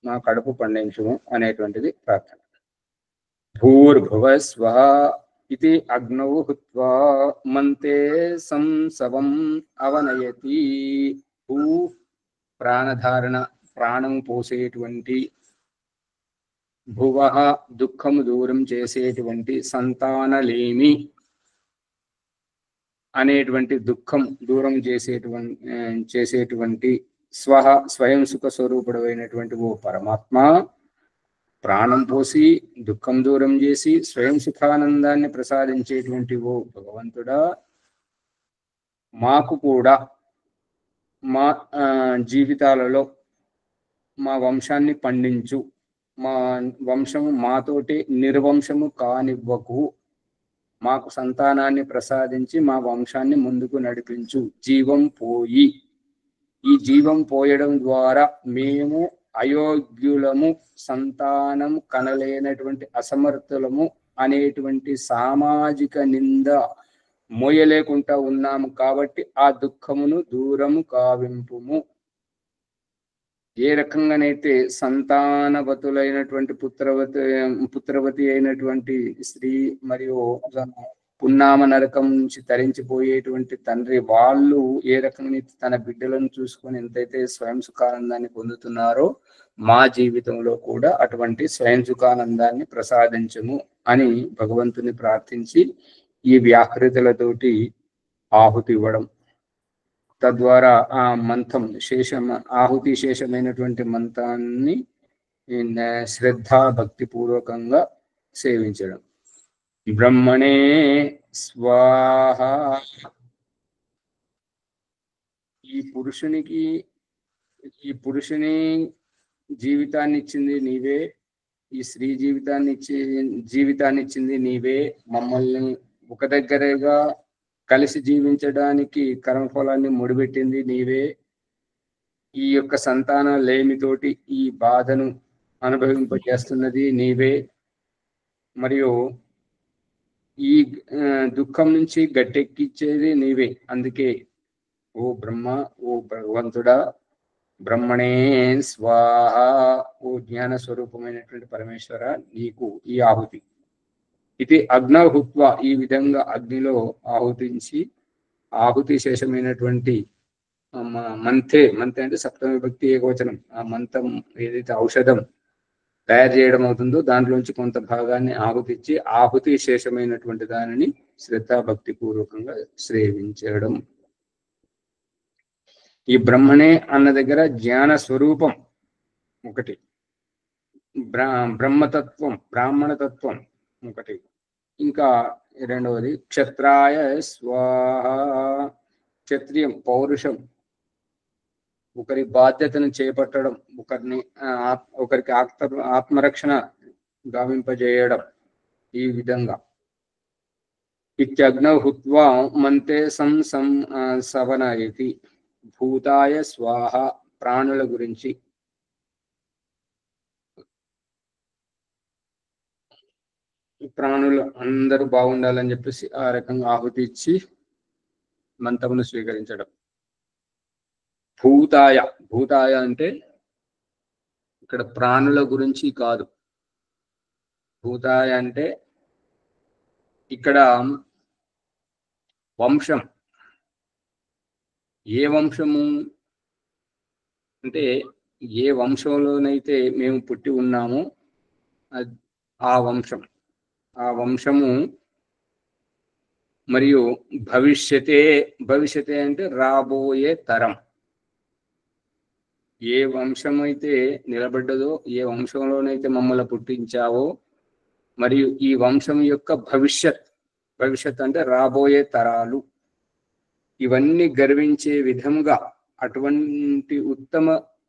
మా కడుపు పండించు అనేటువంటిది ప్రార్థన. భూర్భువస్వః ఇతి అగ్నౌ హుత్వా మంతే సంసవం అవనయతి. భూ ప్రాణధారణ, ప్రాణం పోసేటువంటి, భువ దుఃఖము దూరం చేసేటువంటి, సంతానలేమి అనేటువంటి దుఃఖం దూరం చేసేటువంటి స్వయం సుఖ స్వరూపుడు అయినటువంటి ఓ పరమాత్మ, ప్రాణం పోసి దుఃఖం దూరం చేసి స్వయం సుఖానందాన్ని ప్రసాదించేటువంటి ఓ భగవంతుడా, మాకు కూడా మా జీవితాలలో మా వంశాన్ని పండించు, మా వంశము మాతోటి నిర్వంశము కానివ్వకు, మాకు సంతానాన్ని ప్రసాదించి మా వంశాన్ని ముందుకు నడిపించు. జీవం పోయి, ఈ జీవం పోయడం ద్వారా మేము అయోగ్యులము, సంతానం కనలేనటువంటి అసమర్థులము అనేటువంటి సామాజిక నింద మోయలేకుండా ఉన్నాము. కాబట్టి ఆ దుఃఖమును దూరము కావింపుము. ఏ రకంగానైతే సంతానవతులైనటువంటి పుత్రవతి అయినటువంటి స్త్రీ మరియు పున్నామ నరకం నుంచి తరించిపోయేటువంటి తండ్రి వాళ్ళు ఏ రకంగా తన బిడ్డలను చూసుకొని ఎంతైతే స్వయం సుఖానందాన్ని పొందుతున్నారో, మా జీవితంలో కూడా అటువంటి స్వయం సుఖానందాన్ని ప్రసాదించము అని భగవంతుని ప్రార్థించి ఈ వ్యాకృతులతోటి ఆహుతి ఇవ్వడం తద్వారా ఆ మంత్రం శేషం ఆహుతి శేషమైనటువంటి మంత్రాన్ని శ్రద్ధా భక్తిపూర్వకంగా సేవించడం. బ్రహ్మణే స్వాహ. ఈ పురుషుని జీవితాన్ని ఇచ్చింది నీవే, ఈ స్త్రీ జీవితాన్ని ఇచ్చింది నీవే. మమ్మల్ని ఒక దగ్గరగా కలిసి జీవించడానికి కర్మఫలాన్ని ముడిపెట్టింది నీవే. ఈ యొక్క సంతాన లేమితోటి ఈ బాధను అనుభవింపజేస్తున్నది నీవే. మరియు ఈ దుఃఖం నుంచి గట్టెక్కిచ్చేది నీవే. అందుకే ఓ బ్రహ్మ, ఓ భగవంతుడా, బ్రహ్మణే స్వాహ, ఓ జ్ఞాన స్వరూపమైనటువంటి పరమేశ్వర, నీకు ఈ ఆహుతి. ఇది అగ్నహుత్వ, ఈ విధంగా అగ్నిలో ఆహుతించి ఆహుతి శేషమైనటువంటి మంతే అంటే సప్తమ విభక్తి ఏకవచనం, ఆ మంత్రం ఏదైతే ఔషధం తయారు చేయడం అవుతుందో దాంట్లోంచి కొంత భాగాన్ని ఆహుతిచ్చి ఆహుతి శేషమైనటువంటి దానిని శ్రద్ధాభక్తి పూర్వకంగా సేవించడం. ఈ బ్రహ్మణే అన్న దగ్గర జ్ఞాన స్వరూపం ఒకటి, బ్రహ్మతత్వం బ్రాహ్మణతత్వం ఒకటి, ఇంకా రెండవది క్షత్రాయ స్వాహ, క్షత్రియం పౌరుషం, ఒకరి బాధ్యతను చేపట్టడం, ఒకరికి ఆత్మరక్షణ గావింపజేయడం. ఈ విధంగా ఇత్యగ్నహుత్వా మంతే సవనయతి. భూతాయ స్వాహ, ప్రాణుల గురించి, ప్రాణులు అందరూ బాగుండాలని చెప్పేసి ఆ రకంగా ఆహుతి ఇచ్చి మంత్రమును స్వీకరించడం. భూతాయ అంటే ఇక్కడ ప్రాణుల గురించి కాదు. భూతాయ అంటే ఇక్కడ వంశం. ఏ వంశము అంటే ఏ వంశంలోనైతే మేము పుట్టి ఉన్నామో ఆ వంశము మరియు భవిష్యతే అంటే రాబోయే తరం. ఏ వంశం అయితే నిలబడ్డదో, ఏ వంశంలోనైతే మమ్మల్ని పుట్టించావో, మరియు ఈ వంశం యొక్క భవిష్యత్ అంటే రాబోయే తరాలు, ఇవన్నీ గర్వించే విధంగా అటువంటి ఉత్తమ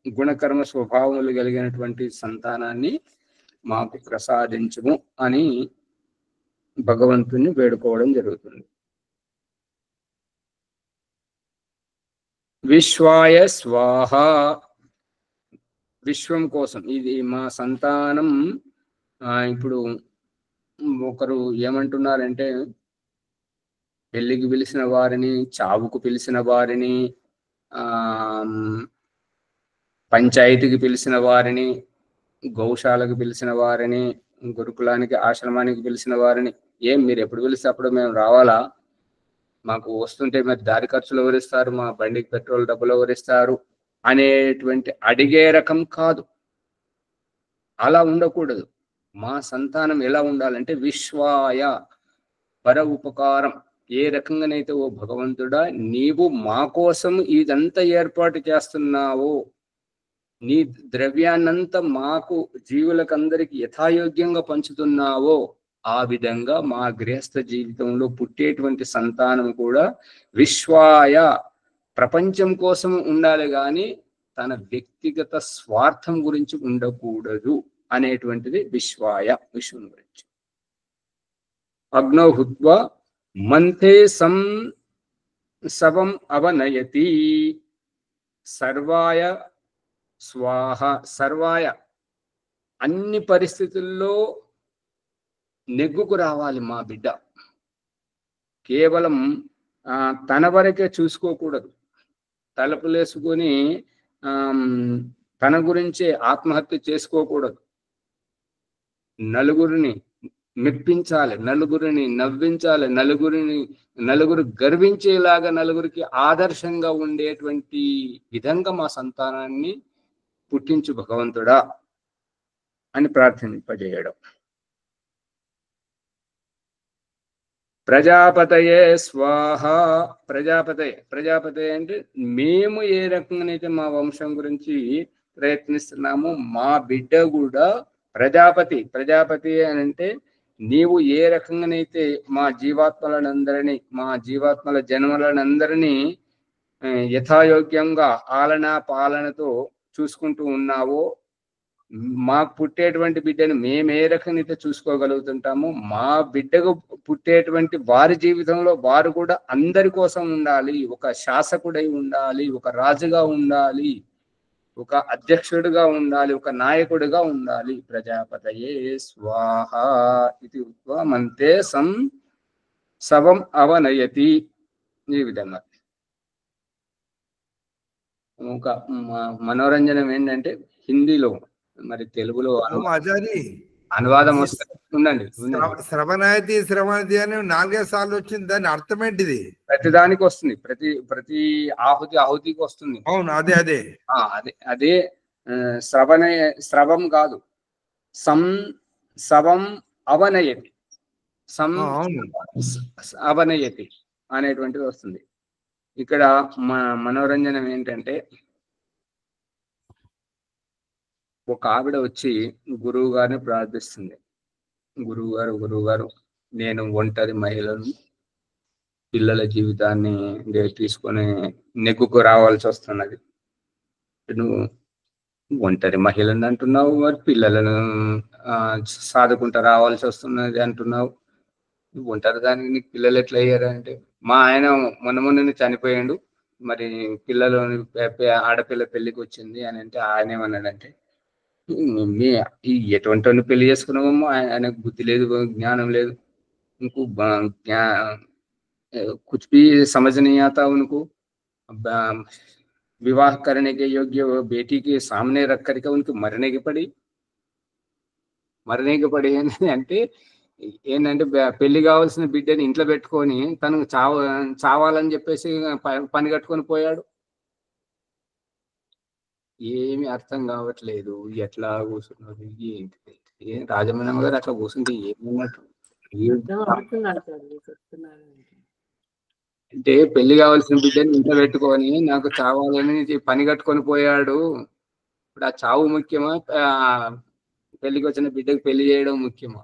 గుణకర్మ స్వభావములు కలిగినటువంటి సంతానాన్ని మాకు ప్రసాదించుము అని భగవంతుని వేడుకోవడం జరుగుతుంది. విశ్వాయ స్వాహ, విశ్వం కోసం, ఇది మా సంతానం. ఇప్పుడు ఒకరు ఏమంటున్నారంటే, పెళ్లికి పిలిచిన వారిని, చావుకు పిలిచిన వారిని, పంచాయతీకి పిలిచిన వారిని, గౌశాలకు పిలిచిన వారిని, గురుకులానికి ఆశ్రమానికి పిలిచిన వారిని, మీరు ఎప్పుడు పిలిస్తే అప్పుడు మేము రావాలా? మాకు వస్తుంటే మరి దారి ఖర్చులు ఎవరిస్తారు, మా బండికి పెట్రోల్ డబ్బులు ఎవరిస్తారు అనేటువంటి అడిగే రకం కాదు. అలా ఉండకూడదు. మా సంతానం ఎలా ఉండాలంటే విశ్వాయ, పర ఉపకారం. ఏ రకంగానైతే ఓ భగవంతుడా నీవు మా కోసం ఇదంతా ఏర్పాటు చేస్తున్నావో, నీ ద్రవ్యాన్నంతా మాకు జీవులకందరికి యథాయోగ్యంగా పంచుతున్నావో, ఆ విధంగా మా గృహస్థ జీవితంలో పుట్టేటువంటి సంతానం కూడా విశ్వాయ, ప్రపంచం కోసం ఉండాలి కానీ తన వ్యక్తిగత స్వార్థం గురించి ఉండకూడదు అనేటువంటిది విశ్వాయ, విశ్వం గురించి. అగ్నోహుత్వ మంతే సవం అవనయతి. సర్వాయ స్వాహ, సర్వాయ అన్ని పరిస్థితుల్లో నెగ్గుకు రావాలి మా బిడ్డ. కేవలం తన వరకే చూసుకోకూడదు. తలుపులేసుకొని తన గురించే ఆత్మహత్య చేసుకోకూడదు. నలుగురిని మెప్పించాలి, నలుగురిని నవ్వించాలి, నలుగురు గర్వించేలాగా, నలుగురికి ఆదర్శంగా ఉండేటువంటి విధంగా మా సంతానాన్ని పుట్టించు భగవంతుడా అని ప్రార్థింపజేయడం. ప్రజాపతయే స్వాహ. ప్రజాపతి అంటే మేము ఏ రకంగానైతే మా వంశం గురించి ప్రయత్నిస్తున్నామో మా బిడ్డ కూడా ప్రజాపతి అని అంటే నీవు ఏ రకంగానైతే మా జీవాత్మల జన్మలనందరినీ యథాయోగ్యంగా పాలనతో చూసుకుంటూ ఉన్నావో, మాకు పుట్టేటువంటి బిడ్డను మేము ఏ రకంగా చూసుకోగలుగుతుంటామో మా బిడ్డకు పుట్టేటువంటి వారి జీవితంలో వారు కూడా అందరి కోసం ఉండాలి, ఒక శాసకుడై ఉండాలి, ఒక రాజుగా ఉండాలి, ఒక అధ్యక్షుడిగా ఉండాలి, ఒక నాయకుడిగా ఉండాలి. ప్రజాపతయే స్వాహ ఇది ఉక్త్వా మంతే సవం అవనయతి. ఈ విధంగా ఒక మనోరంజనం ఏంటంటే హిందీలో, మరి తెలుగులో అనువాదం ఉందండి. శ్రవణాయతి అని 4 సార్లు వచ్చింది. దాని అర్థం ఏంటిది? ప్రతి దానికి వస్తుంది, ప్రతి ఆహుతికి వస్తుంది. అవును, అదే స్రవం కాదు, సవం అవనయతి, అవనయతి అనేటువంటిది వస్తుంది. ఇక్కడ మనోరంజనం ఏంటంటే, ఒక ఆవిడ వచ్చి గురువు గారిని ప్రార్థిస్తుంది. గురువు గారు నేను ఒంటరి మహిళను, పిల్లల జీవితాన్ని తీసుకొని నెగ్గుకు రావాల్సి వస్తున్నది. నువ్వు ఒంటరి మహిళను అంటున్నావు, మరి పిల్లలను సాదుకుంటూ రావాల్సి వస్తున్నది అంటున్నావు. ఒంటరి దానికి నీకు పిల్లలు ఎట్లా అయ్యారు అంటే, మా ఆయన మొన్న చనిపోయాడు, మరి పిల్లలు ఆడపిల్ల పెళ్లికి వచ్చింది అని అంటే ఆయన ఏమన్నాడంటే, ఎటువంటి పెళ్లి చేసుకున్నామో ఆయనకు బుద్ధి లేదు, జ్ఞానం లేదు, ఇంకో कुछ भी समझ नहीं आता उनको, विवाह करने के योग्य बेटी के सामने रख करके उनको मरने की पड़ी అంటే ఏంటంటే పెళ్లి కావాల్సిన బిడ్డని ఇంట్లో పెట్టుకొని తనకు చావాలని చెప్పేసి పని కట్టుకొని పోయాడు. ఏమి అర్థం కావట్లేదు, ఎట్లా కూర్చున్నది ఏంటి? రాజమణమ్మ గారు అట్లా కూర్చుంటే ఏమన్నట్టు అంటే, పెళ్లి కావాల్సిన బిడ్డని ఇంట్లో పెట్టుకొని నాకు చావాలని పని కట్టుకొని పోయాడు. ఇప్పుడు ఆ చావు ముఖ్యమా, పెళ్లికి వచ్చిన బిడ్డకి పెళ్లి చేయడం ముఖ్యమా?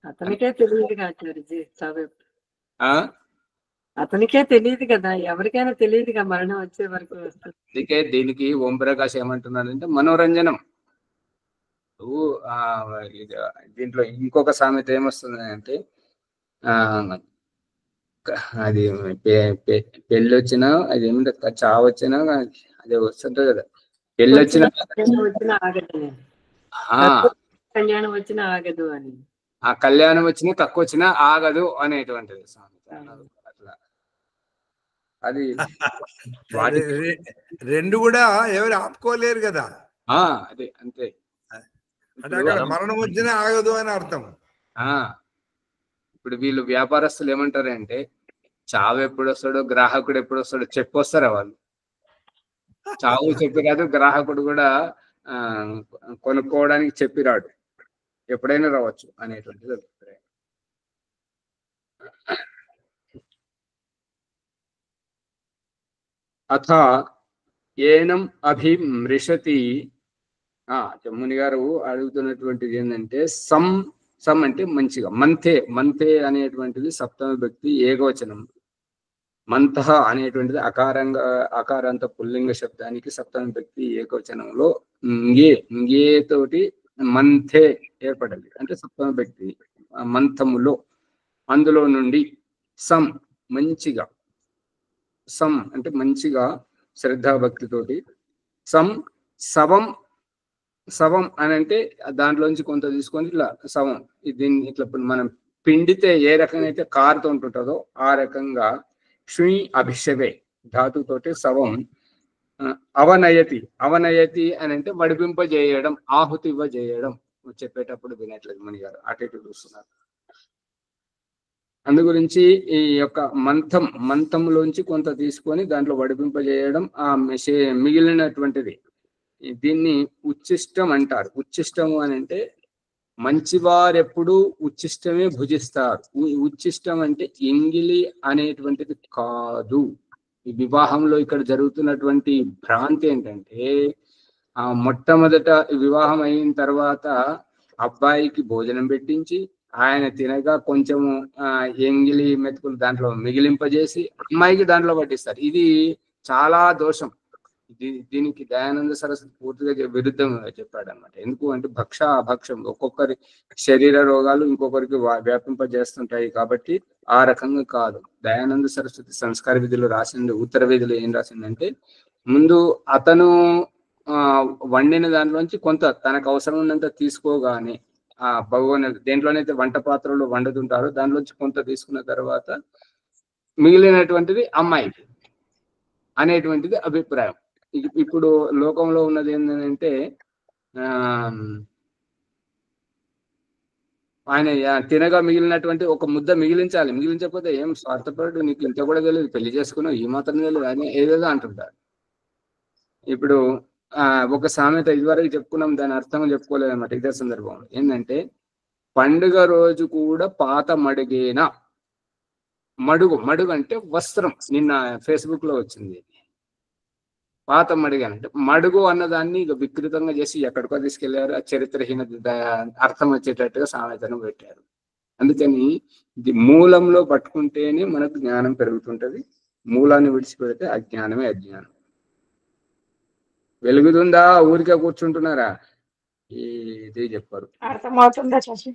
అతనికే తెలియదు అతనికే తెలియదు కదా, ఎవరికైనా తెలియదుగా మరణం వచ్చే వరకు. అందుకే దీనికి ఓం ప్రకాష్ ఏమంటున్నాడంటే మనోరంజనం. దీంట్లో ఇంకొక సామెత ఏమొస్తుంది అంటే, అది పెళ్ళి వచ్చినా అది ఏమంటే చావు వచ్చినా అదే వస్తుంటది కదా, పెళ్ళి వచ్చినా కళ్యాణం వచ్చినా ఆగదు అని, ఆ కళ్యాణం వచ్చినా తక్కువ వచ్చినా ఆగదు అనేటువంటిది సామెత. అట్లా అది రెండు కూడా ఎవరు ఆపుకోలేరు కదా. అదే అంతే, మరణం వచ్చినా ఆగదు అని అర్థం. ఇప్పుడు వీళ్ళు వ్యాపారస్తులు ఏమంటారంటే, చావు ఎప్పుడు వస్తాడో గ్రాహకుడు ఎప్పుడు వస్తాడో చెప్పొస్తారా వాళ్ళు. చావు చెప్పిరాదు, గ్రాహకుడు కూడా కొనుక్కోవడానికి చెప్పిరాడు, ఎప్పుడైనా రావచ్చు అనేటువంటిది అభిప్రాయం. అథ ఏనం అభిమృషతి. ముని గారు అడుగుతున్నటువంటిది ఏంటంటే, సం అంటే మంచిగా, మంతే అనేటువంటిది సప్తమ వ్యక్తి ఏకవచనం. మంతః అనేటువంటిది అకారాంత పుల్లింగ శబ్దానికి సప్తమ వ్యక్తి ఏకవచనంలో ఇంగే తోటి మంథే ఏర్పడాలి. అంటే సప్తమ వ్యక్తి మంథములో, అందులో నుండి సం మంచిగా, సం అంటే మంచిగా శ్రద్ధాభక్తితోటి, సవం అని అంటే దాంట్లోంచి కొంత తీసుకొని ఇట్లా సవం, దీన్ని ఇట్లా మనం పిండితే ఏ రకంగా అయితే కారుతో ఉంటుంటుందో ఆ రకంగా క్షుణి అభిషవే ధాతుతోటి సవం. అవనయతి అని అంటే వడిపింపజేయడం, ఆహుతి ఇవ్వజేయడం. చెప్పేటప్పుడు వినట్లేదు ముని గారు, అటు ఇటు చూస్తున్నారు. అందు గురించి ఈ యొక్క మంతంలోంచి కొంత తీసుకొని దాంట్లో వడిపింపజేయడం, ఆ మిగిలినటువంటిది దీన్ని ఉచ్చిష్టం అంటారు. ఉచ్చిష్టము అని అంటే మంచివారు ఎప్పుడు ఉచ్చిష్టమే భుజిస్తారు. ఉచ్చిష్టం అంటే ఎంగిలి అనేటువంటిది కాదు. ఈ వివాహంలో ఇక్కడ జరుగుతున్నటువంటి భ్రాంతి ఏంటంటే మొట్టమొదట వివాహం అయిన తర్వాత అబ్బాయికి భోజనం పెట్టించి ఆయన తినగా కొంచెము ఎంగిలి మెతుకులు దాంట్లో మిగిలింపజేసి అమ్మాయికి దాంట్లో పట్టిస్తారు. ఇది చాలా దోషం. దీనికి దయానంద సరస్వతి పూర్తిగా విరుద్ధంగా చెప్పాడు అనమాట. ఎందుకు అంటే భక్ష అభక్షం ఒక్కొక్కరి శరీర రోగాలు ఇంకొకరికి వ్యాపింపజేస్తుంటాయి కాబట్టి ఆ రకంగా కాదు. దయానంద సరస్వతి సంస్కార విధిలో రాసింది, ఉత్తర విధిలో ఏం రాసిందంటే ముందు అతను వండిన దాంట్లోంచి కొంత తనకు అవసరం ఉన్నంత తీసుకోగానే భగవాన్ దేంట్లోనైతే వంట పాత్రలు వండుతుంటారో దాంట్లోంచి కొంత తీసుకున్న తర్వాత మిగిలినటువంటిది అమ్మాయికి అనేటువంటిది అభిప్రాయం. ఇప్పుడు లోకంలో ఉన్నది ఏంటంటే ఆయన తినగా మిగిలినటువంటి ఒక ముద్ద మిగిలించాలి, మిగిలించకపోతే ఏం స్వార్థపడు, నీకు ఇంత కూడా తెలియదు, పెళ్లి చేసుకున్నావు ఈ మాత్రం తెలియదు అని ఏదేదో అంటుంటారు. ఇప్పుడు ఒక సామెత ఇదివరకు చెప్పుకున్నాం, దాని అర్థం చెప్పుకోలేదు అన్నమాట. ఇదే సందర్భంలో ఏంటంటే పండుగ రోజు కూడా పాత మడుగేనా, మడుగు మడుగు అంటే వస్త్రం. నిన్న ఫేస్బుక్ లో వచ్చింది పాత మడుగు అంటే మడుగు అన్నదాన్ని ఇక వికృతంగా చేసి ఎక్కడికో తీసుకెళ్లారు. ఆ చరిత్రహీన అర్థం వచ్చేటట్టుగా సామెతను పెట్టారు. అందుకని ఇది మూలంలో పట్టుకుంటేనే మనకు జ్ఞానం పెరుగుతుంటది. మూలాన్ని విడిచిపెడితే అజ్ఞానమే అజ్ఞానం. వెలుగుతుందా, ఊరికే కూర్చుంటున్నారా, ఇది చెప్పారు. అర్థమవుతుందా శశి?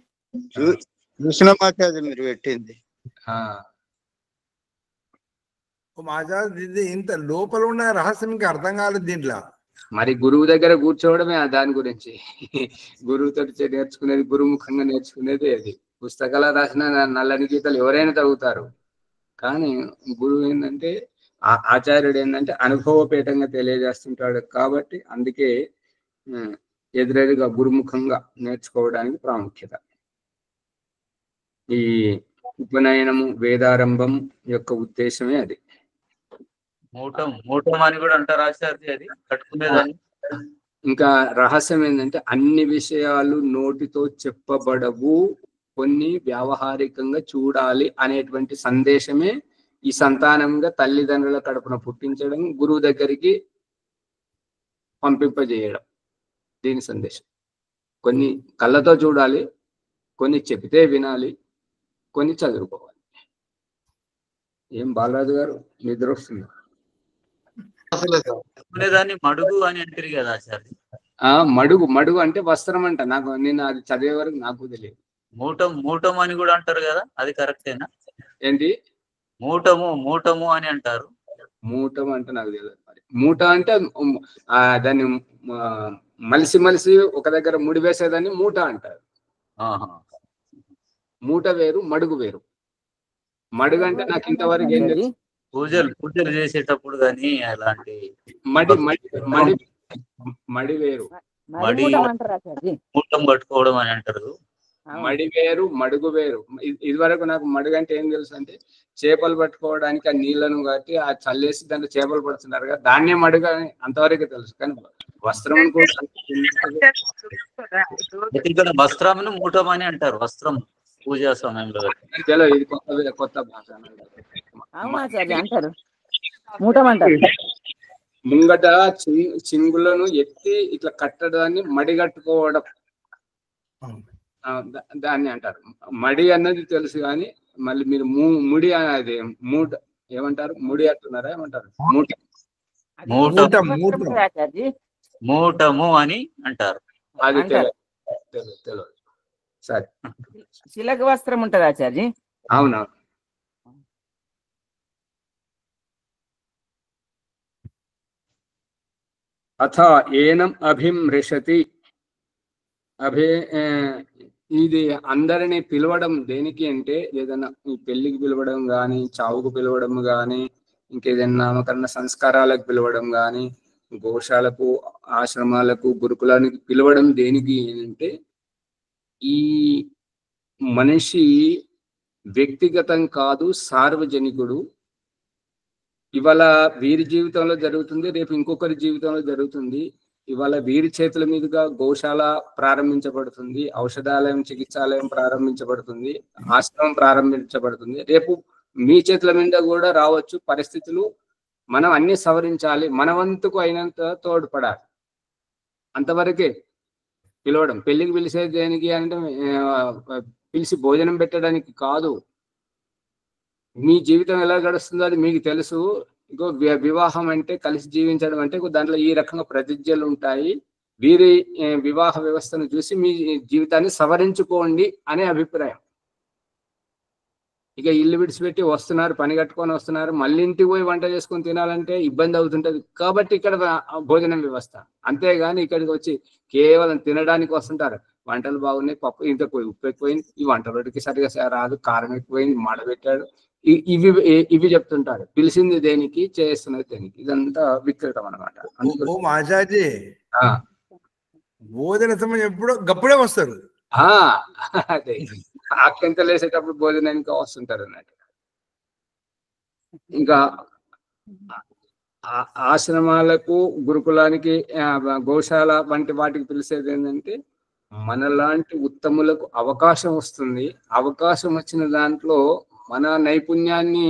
చూసినమాచార్య మీరు పెట్టింది ఆచార్య ఇంత లోపల ఉన్న రహస్యం ఇంకా అర్థం కాలేదు దీంట్లో. మరి గురువు దగ్గర కూర్చోవడమే దాని గురించి. గురువుతో నేర్చుకునేది, గురుముఖంగా నేర్చుకునేది అది. పుస్తకాలు రాసిన నల్లని గీతలు ఎవరైనా చదువుతారు. కానీ గురువు ఏంటంటే ఆచార్యుడు ఏంటంటే అనుభవపేతంగా తెలియజేస్తుంటాడు. కాబట్టి అందుకే ఎదురెదుగా గురుముఖంగా నేర్చుకోవడానికి ప్రాముఖ్యత. ఈ ఉపనయనము వేదారంభం యొక్క ఉద్దేశమే అది. మూటం అని కూడా అంటారు ఆచార్య, అది కట్టుకునేదాన్ని. ఇంకా రహస్యం ఏంటంటే అన్ని విషయాలు నోటితో చెప్పబడవు, కొన్ని వ్యావహారికంగా చూడాలి అనేటువంటి సందేశమే ఈ సంతానంగా తల్లిదండ్రుల కడుపున పుట్టించడం, గురువు దగ్గరికి పంపింపజేయడం. దీని సందేశం కొన్ని కళ్ళతో చూడాలి, కొన్ని చెబితే వినాలి, కొన్ని చదువుకోవాలి. ఏం బాలరాజు గారు నిద్ర వస్తుంది? కట్టుకునేదాన్ని మడుగు అని అంటారు కదా ఆచార్య. మడుగు మడుగు అంటే వస్త్రం అంట. నేను అది చదివే వరకు నాకు తెలియదు. మూటం అని కూడా అంటారు కదా, అది కరెక్టేనా? ఏంటి మూటము అని అంటారు. మూటం అంటే నాకు తెలియదు. మరి మూట అంటే దాన్ని మలిసి ఒక దగ్గర ముడి వేసేదాన్ని మూట అంటారు. మూట వేరు, మడుగు వేరు. మడుగు అంటే నాకు ఇంతవరకు ఏం తెలుసు, పూజలు చేసేటప్పుడు కానీ అలాంటి మడి వేరు, మూటం కట్టుకోవడం అని అంటారు. మడి వేరు, మడుగు వేరు. ఇది వరకు నాకు మడుగు అంటే ఏం తెలుసు అంటే చేపలు పట్టుకోవడానికి ఆ నీళ్లను కట్టి ఆ చల్లేసి దాంట్లో చేపలు పడుతున్నారు కదా, దాన్నే మడుగు అని అంతవరకు తెలుసు. కానీ వస్త్రం కూడా ఇక్కడ వస్త్రం మూటం అని అంటారు. వస్త్రం పూజా సమయంలో తెలియదు. ఇది కొత్త భాష అంటారు. మూటం అంటారు. ముంగట చింగులను ఎత్తి ఇట్లా కట్టడాన్ని మడిగట్టుకోవడం, దాన్ని అంటారు. మడి అన్నది తెలుసు కానీ మళ్ళీ మీరు ముడి అనేది మూట ఏమంటారు, ముడి అంటున్నారా ఏమంటారు? మూటము అని అంటారు. అది తెలియదు. సరే, శిలక వస్త్రం ఉంటది ఆచార్య. అవునవును. అథ ఏనం అభిమృశతి. ఇది అందరినీ పిలవడం దేనికి అంటే ఏదైనా పెళ్లికి పిలవడం కానీ, చావుకు పిలవడం కానీ, ఇంకేదైనా నామకరణ సంస్కారాలకు పిలవడం కానీ, గోశాలకు, ఆశ్రమాలకు, గురుకులానికి పిలవడం దేనికి అంటే ఈ మనిషి వ్యక్తిగతం కాదు, సార్వజనికుడు. ఇవాళ వీరి జీవితంలో జరుగుతుంది, రేపు ఇంకొకరి జీవితంలో జరుగుతుంది. ఇవాళ వీరి చేతుల మీదుగా గోశాల ప్రారంభించబడుతుంది, ఔషధాలయం చికిత్సాలయం ప్రారంభించబడుతుంది, ఆశ్రమం ప్రారంభించబడుతుంది. రేపు మీ చేతుల మీద కూడా రావచ్చు పరిస్థితులు. మనం అన్ని సవరించాలి, మన వంతుకు అయినంత తోడ్పడాలి. అంతవరకే పిలవడం. పెళ్లికి పిలిచేది దేనికి అంటే పిలిచి భోజనం పెట్టడానికి కాదు. మీ జీవితం ఎలా గడుస్తుందో అది మీకు తెలుసు. ఇంకో వివాహం అంటే కలిసి జీవించడం అంటే దాంట్లో ఈ రకంగా ప్రతిజ్ఞలు ఉంటాయి. వీరి వివాహ వ్యవస్థను చూసి మీ జీవితాన్ని సవరించుకోండి అనే అభిప్రాయం. ఇక ఇల్లు విడిచిపెట్టి వస్తున్నారు, పని కట్టుకొని వస్తున్నారు, మళ్ళీ ఇంటికి పోయి వంట చేసుకొని తినాలంటే ఇబ్బంది అవుతుంటది. కాబట్టి ఇక్కడ భోజనం వ్యవస్థ. అంతేగాని ఇక్కడికి వచ్చి కేవలం తినడానికి వస్తుంటారు. వంటలు బాగున్నాయి, పప్పు ఇంత ఉప్పు ఎక్కువైంది, ఈ వంటలోకి సరిగా రాదు, కారం ఎక్కువైంది, మాడబెట్టాడు, ఇవి చెప్తుంటారు. పిలిచింది దేనికి, చేస్తున్నది దేనికి. ఇదంతా వికృతం అనమాట. మాజాజీ భోజన సమయం ఎప్పుడో గప్పుడే వస్తారు. అదే ఆకంత లేసేటప్పుడు భోజనానికి వస్తుంటారు అన్నట్టు. ఇంకా ఆశ్రమాలకు, గురుకులానికి, గోశాల వంటి వాటికి పిలిచేది ఏంటంటే మనలాంటి ఉత్తములకు అవకాశం వస్తుంది. అవకాశం వచ్చిన దాంట్లో మన నైపుణ్యాన్ని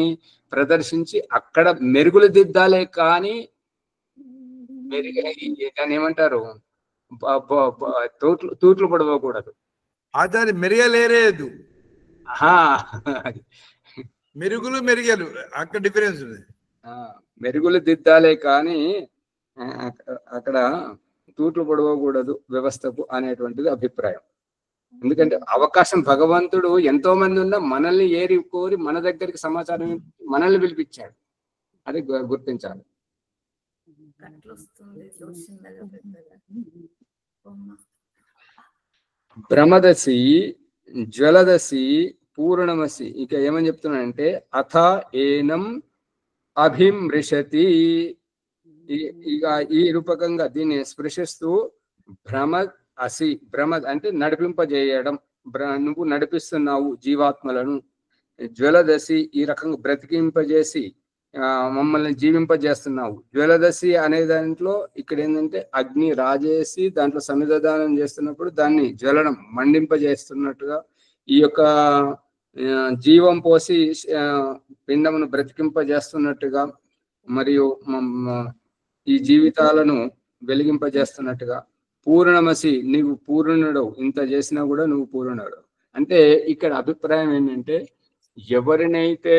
ప్రదర్శించి అక్కడ మెరుగులు దిద్దాలే కానీ దాన్ని ఏమంటారు, తూట్లు పడవకూడదు. ఆచార్య మెరుగలేరేదు, మెరుగులు మెరుగలు, అక్కడ డిఫరెన్స్ ఉంది. మెరుగులు దిద్దాలే కానీ అక్కడ తూట్లు పడవకూడదు వ్యవస్థకు అనేటువంటిది అభిప్రాయం. ఎందుకంటే అవకాశం భగవంతుడు ఎంతో మంది ఉన్నా మనల్ని ఏరి కోరి మన దగ్గరికి సమాచారం మనల్ని పిలిపించాడు. అది గుర్తించాలి. బ్రహ్మదశి, జ్వలదశి, పూర్ణమసి. ఇక ఏమని చెప్తున్నానంటే అథ ఏనం అభిమృషతి. ఇక ఈ రూపకంగా దీన్ని స్పృశిస్తూ భ్రమద్ అసి, భ్రమద్ అంటే నడిపింపజేయడం, నువ్వు నడిపిస్తున్నావు జీవాత్మలను. జ్వలదశి ఈ రకంగా బ్రతికింపజేసి మమ్మల్ని జీవింపజేస్తున్నావు. జ్వలదశి అనే దాంట్లో ఇక్కడ ఏంటంటే అగ్ని రాజేసి దాంట్లో సమిధానం చేస్తున్నప్పుడు దాన్ని జ్వలనం మండింపజేస్తున్నట్టుగా, ఈ యొక్క జీవం పోసి పిండమును బ్రతికింపజేస్తున్నట్టుగా, మరియు ఈ జీవితాలను వెలిగింపజేస్తున్నట్టుగా. పూర్ణమసి, నీవు పూర్ణుడు, ఇంత చేసినా కూడా నువ్వు పూర్ణుడు. అంటే ఇక్కడ అభిప్రాయం ఏంటంటే ఎవరినైతే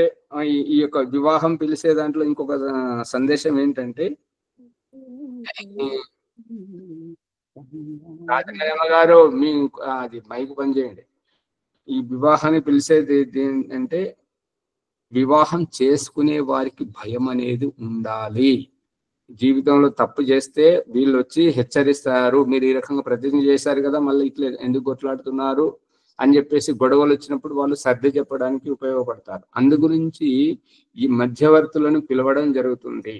ఈ యొక్క వివాహం పిలిచే దాంట్లో ఇంకొక సందేశం ఏంటంటే, రాజకయ్యమ్మ గారు మీ అది మైకు పని చేయండి. ఈ వివాహాన్ని పిలిచేది అంటే వివాహం చేసుకునే వారికి భయం అనేది ఉండాలి. జీవితంలో తప్పు చేస్తే వీళ్ళు వచ్చి హెచ్చరిస్తారు, మీరు ఈ రకంగా ప్రతిజ్ఞ చేశారు కదా, మళ్ళీ ఇట్లా ఎందుకు కొట్లాడుతున్నారు అని చెప్పేసి గొడవలు వచ్చినప్పుడు వాళ్ళు సర్ది చెప్పడానికి ఉపయోగపడతారు. అందు గురించి ఈ మధ్యవర్తులను పిలవడం జరుగుతుంది.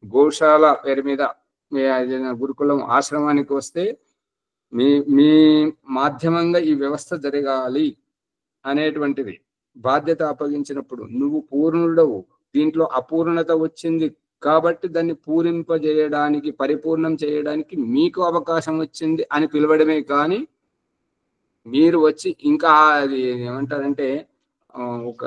గోశాల పేరు మీద గురుకులం ఆశ్రమానికి వస్తే మీ మాధ్యమంగా ఈ వ్యవస్థ జరగాలి అనేటువంటిది బాధ్యత అప్పగించినప్పుడు నువ్వు పూర్ణుడవు, దీంట్లో అపూర్ణత వచ్చింది కాబట్టి దాన్ని పూరింపజేయడానికి, పరిపూర్ణం చేయడానికి మీకు అవకాశం వచ్చింది అని పిలవడమే కానీ మీరు వచ్చి ఇంకా అది ఏమంటారంటే ఒక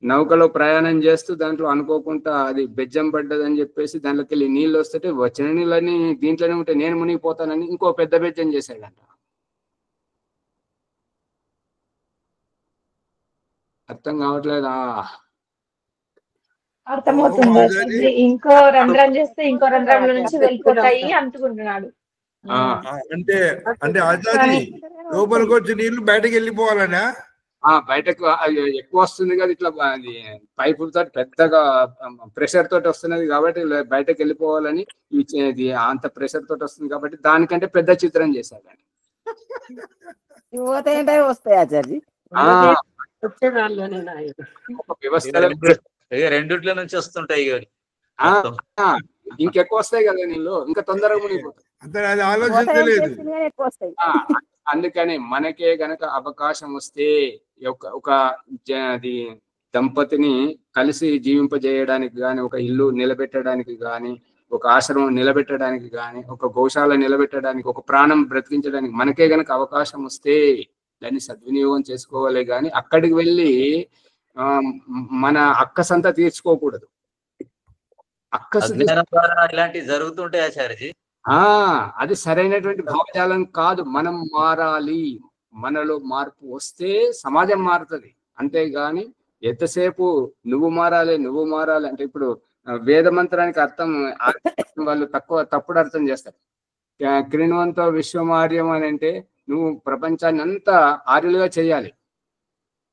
నౌకలో ప్రయాణం చేస్తూ దాంట్లో అనుకోకుండా అది బెజ్జం పడ్డదని చెప్పేసి దాంట్లోకి వెళ్ళి నీళ్ళు వస్తుంటే వచ్చిన నీళ్ళని దీంట్లోనే ఉంటే నేను మునిగిపోతానని ఇంకో పెద్ద బెజ్జం చేశాడంట. అర్థం కావట్లేదా? అర్థమవుతుంది. ఇంకో రంధ్రం చేస్తే ఇంకో రంధ్రంలో నుంచి వెళ్ళిపోతాయి అంటుకుంటున్నాడు. అంటే అంటే ఆచార్య లోపలికి వచ్చి నీళ్లు బయటకు వెళ్ళిపోవాలనా? బయటకు ఎక్కువ వస్తుంది కదా, ఇట్లా పైపు తోటి పెద్దగా ప్రెషర్ తోటి వస్తున్నది కాబట్టి బయటకు వెళ్ళిపోవాలని ఇది అంత ప్రెషర్ తోటి వస్తుంది కాబట్టి దానికంటే పెద్ద చిత్రం చేశారండి. వస్తాయి ఆచార్య రెండిట్లో నుంచి వస్తుంటాయి. ఇంకెక్కువ వస్తాయి కదా నీళ్ళు, ఇంకా తొందరగా మునిగిపోతాయి. అందుకని మనకే గనక అవకాశం వస్తే ఒక దంపతిని కలిసి జీవింపజేయడానికి గాని, ఒక ఇల్లు నిలబెట్టడానికి గాని, ఒక ఆశ్రమం నిలబెట్టడానికి కానీ, ఒక గోశాల నిలబెట్టడానికి, ఒక ప్రాణం బ్రతికించడానికి మనకే గనక అవకాశం వస్తే దాన్ని సద్వినియోగం చేసుకోవాలి. కానీ అక్కడికి వెళ్ళి మన అక్కసంతా తీర్చుకోకూడదు. అజ్ఞానం ద్వారా ఇలాంటివి జరుగుతుంటాయి ఆచార్యజీ. అది సరైనటువంటి భావజాలం కాదు. మనం మారాలి, మనలో మార్పు వస్తే సమాజం మారుతుంది. అంతేగాని ఎంతసేపు నువ్వు మారాలి అంటే, ఇప్పుడు వేద మంత్రానికి అర్థం వాళ్ళు తప్పుడు అర్థం చేస్తారు. క్రీణవంతో విశ్వమార్యం అని అంటే నువ్వు ప్రపంచాన్ని అంతా ఆర్యులుగా చేయాలి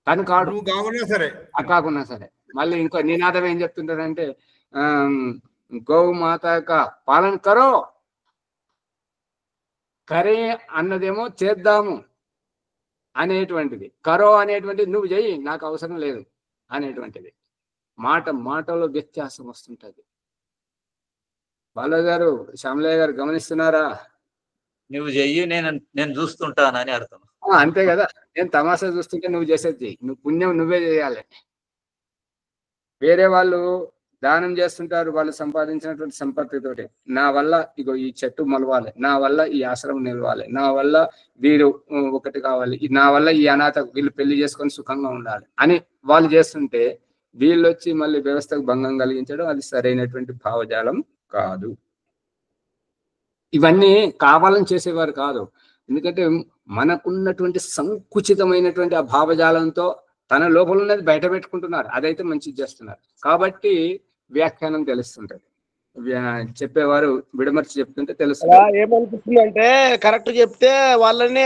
కానీ కాదు, కాకున్నా సరే. మళ్ళీ ఇంకో నినాదం ఏం చెప్తుంటారంటే గౌ మాత పాలన కరో, కరే అన్నదేమో చేద్దాము అనేటువంటిది, కరో అనేటువంటిది నువ్వు చెయ్యి నాకు అవసరం లేదు అనేటువంటిది. మాటలో వ్యత్యాసం వస్తుంటది. బాలయ్య గారు, శ్యామలయ్య గారు గమనిస్తున్నారా? నువ్వు చెయ్యి నేను చూస్తుంటానని అర్థం. అంతే కదా, నేను తమాషా చూస్తుంటే నువ్వు చేసేది, నువ్వు పుణ్యం నువ్వే చేయాలి. వేరే వాళ్ళు దానం చేస్తుంటారు వాళ్ళు సంపాదించినటువంటి సంపత్తితోటి. నా వల్ల ఇగో ఈ చెట్టు మొలవాలి, నా వల్ల ఈ ఆశ్రమం నిలవాలి, నా వల్ల వీరు ఒకటి కావాలి, నా వల్ల ఈ అనాథ వీళ్ళు పెళ్లి చేసుకొని సుఖంగా ఉండాలి అని వాళ్ళు చేస్తుంటే వీళ్ళు వచ్చి మళ్ళీ వ్యవస్థకు భంగం కలిగించడం అది సరైనటువంటి భావజాలం కాదు. ఇవన్నీ కావాలని చేసేవారు కాదు. ఎందుకంటే మనకున్నటువంటి సంకుచితమైనటువంటి ఆ భావజాలంతో తన లోపల ఉన్నది బయట పెట్టుకుంటున్నారు. అదైతే మంచిది చేస్తున్నారు కాబట్టి వ్యాఖ్యానం తెలుస్తుంటది. చెప్పేవారు విడమర్చి చెప్తుంటే తెలుస్తుంది. ఏమనిపిస్తుంది అంటే కరెక్ట్ చెప్తే వాళ్ళని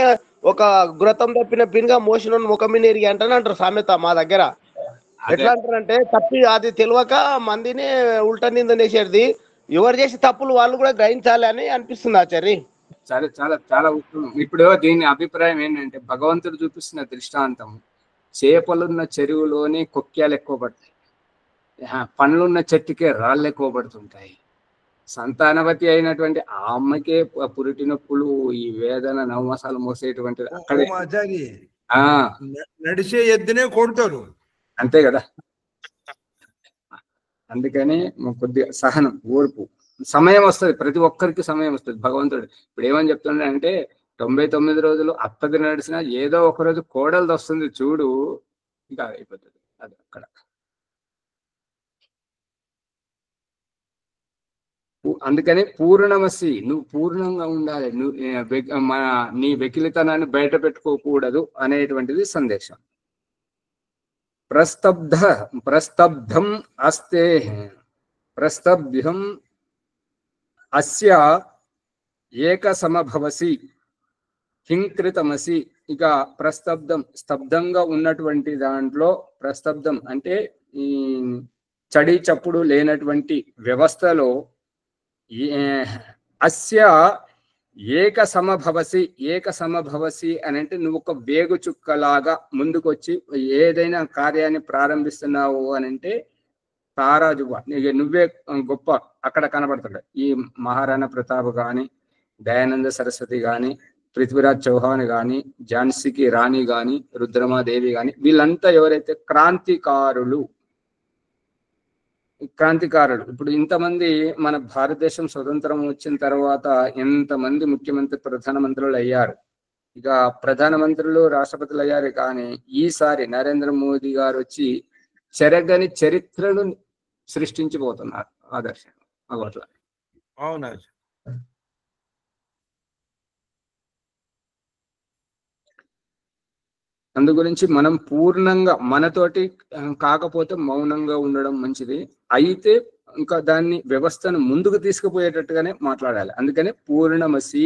ఒక గురతం తప్పిన పిన్గా మోసిన ముఖం మీద ఎరిగి అంటారు సామెత మా దగ్గర. ఎట్లా అంటారంటే తప్పి అది తెలియక మందిని ఉల్టా నిందనేసేది, ఎవరు చేసే తప్పులు వాళ్ళు కూడా గ్రహించాలి అని అనిపిస్తుంది ఆచార్య. చాలా చాలా చాలా ఉత్తమం. ఇప్పుడు దీని అభిప్రాయం ఏంటంటే భగవంతుడు చూపిస్తున్న దృష్టాంతం, చేపలున్న చెరువులోనే కొక్యాలు ఎక్కువ పడతాయి, పండ్లున్న చెట్టుకే రాళ్ళు ఎక్కువ పడుతుంటాయి. సంతానవతి అయినటువంటి ఆ అమ్మకే పురిటి నొప్పులు, ఈ వేదన నవమాసాలు మోసేటువంటిది అక్కడే. నడిచే ఎద్దునే కొడతారు, అంతే కదా. అందుకని కొద్దిగా సహనం, ఓర్పు, సమయం వస్తుంది, ప్రతి ఒక్కరికి సమయం వస్తుంది. భగవంతుడు ఇప్పుడు ఏమని చెప్తుండే అంటే 99 రోజులు అత్తది నడిచినా ఏదో ఒక రోజు కోడలది వస్తుంది చూడు, ఇంకా అయిపోతుంది. అది అక్కడ అందుకని పూర్ణమసి, నువ్వు పూర్ణంగా ఉండాలి, నీ వెకిలితనాన్ని బయట పెట్టుకోకూడదు అనేటువంటిది సందేశం. ప్రస్తబ్ధం అస్తే ప్రస్తబ్ధం అస్య ఏక సమభవసి హింకృతమసి. ఇక ప్రస్తబ్ధం, స్తబ్దంగా ఉన్నటువంటి దాంట్లో, ప్రస్తబ్ధం అంటే ఈ చడి చప్పుడు లేనటువంటి వ్యవస్థలో అస్య ఏక సమభవసి. ఏక సమభవసి అని అంటే నువ్వు ఒక వేగు చుక్కలాగా ముందుకొచ్చి ఏదైనా కార్యాన్ని ప్రారంభిస్తున్నావు అని అంటే తారాజువా నువ్వే గొప్ప అక్కడ కనబడుతుంటాయి. ఈ మహారాణా ప్రతాప్ కానీ, దయానంద సరస్వతి కానీ, పృథ్వీరాజ్ చౌహాన్ కానీ, ఝాన్సీకి రాణి కానీ, రుద్రమాదేవి కానీ, వీళ్ళంతా ఎవరైతే క్రాంతికారులు. ఇప్పుడు ఇంతమంది మన భారతదేశం స్వతంత్రం వచ్చిన తర్వాత ఎంతమంది ముఖ్యమంత్రి ప్రధానమంత్రులు అయ్యారు. ఇక ప్రధానమంత్రులు రాష్ట్రపతులు అయ్యారు. కానీ ఈసారి నరేంద్ర మోదీ గారు వచ్చి చెరగని చరిత్రను సృష్టించిపోతున్నారు ఆదర్శం అట్లా. అవునా? అందు గురించి మనం పూర్ణంగా మనతోటి కాకపోతే మౌనంగా ఉండడం మంచిది. అయితే ఇంకా దాన్ని వ్యవస్థను ముందుకు తీసుకుపోయేటట్టుగానే మాట్లాడాలి. అందుకనే పూర్ణమసి,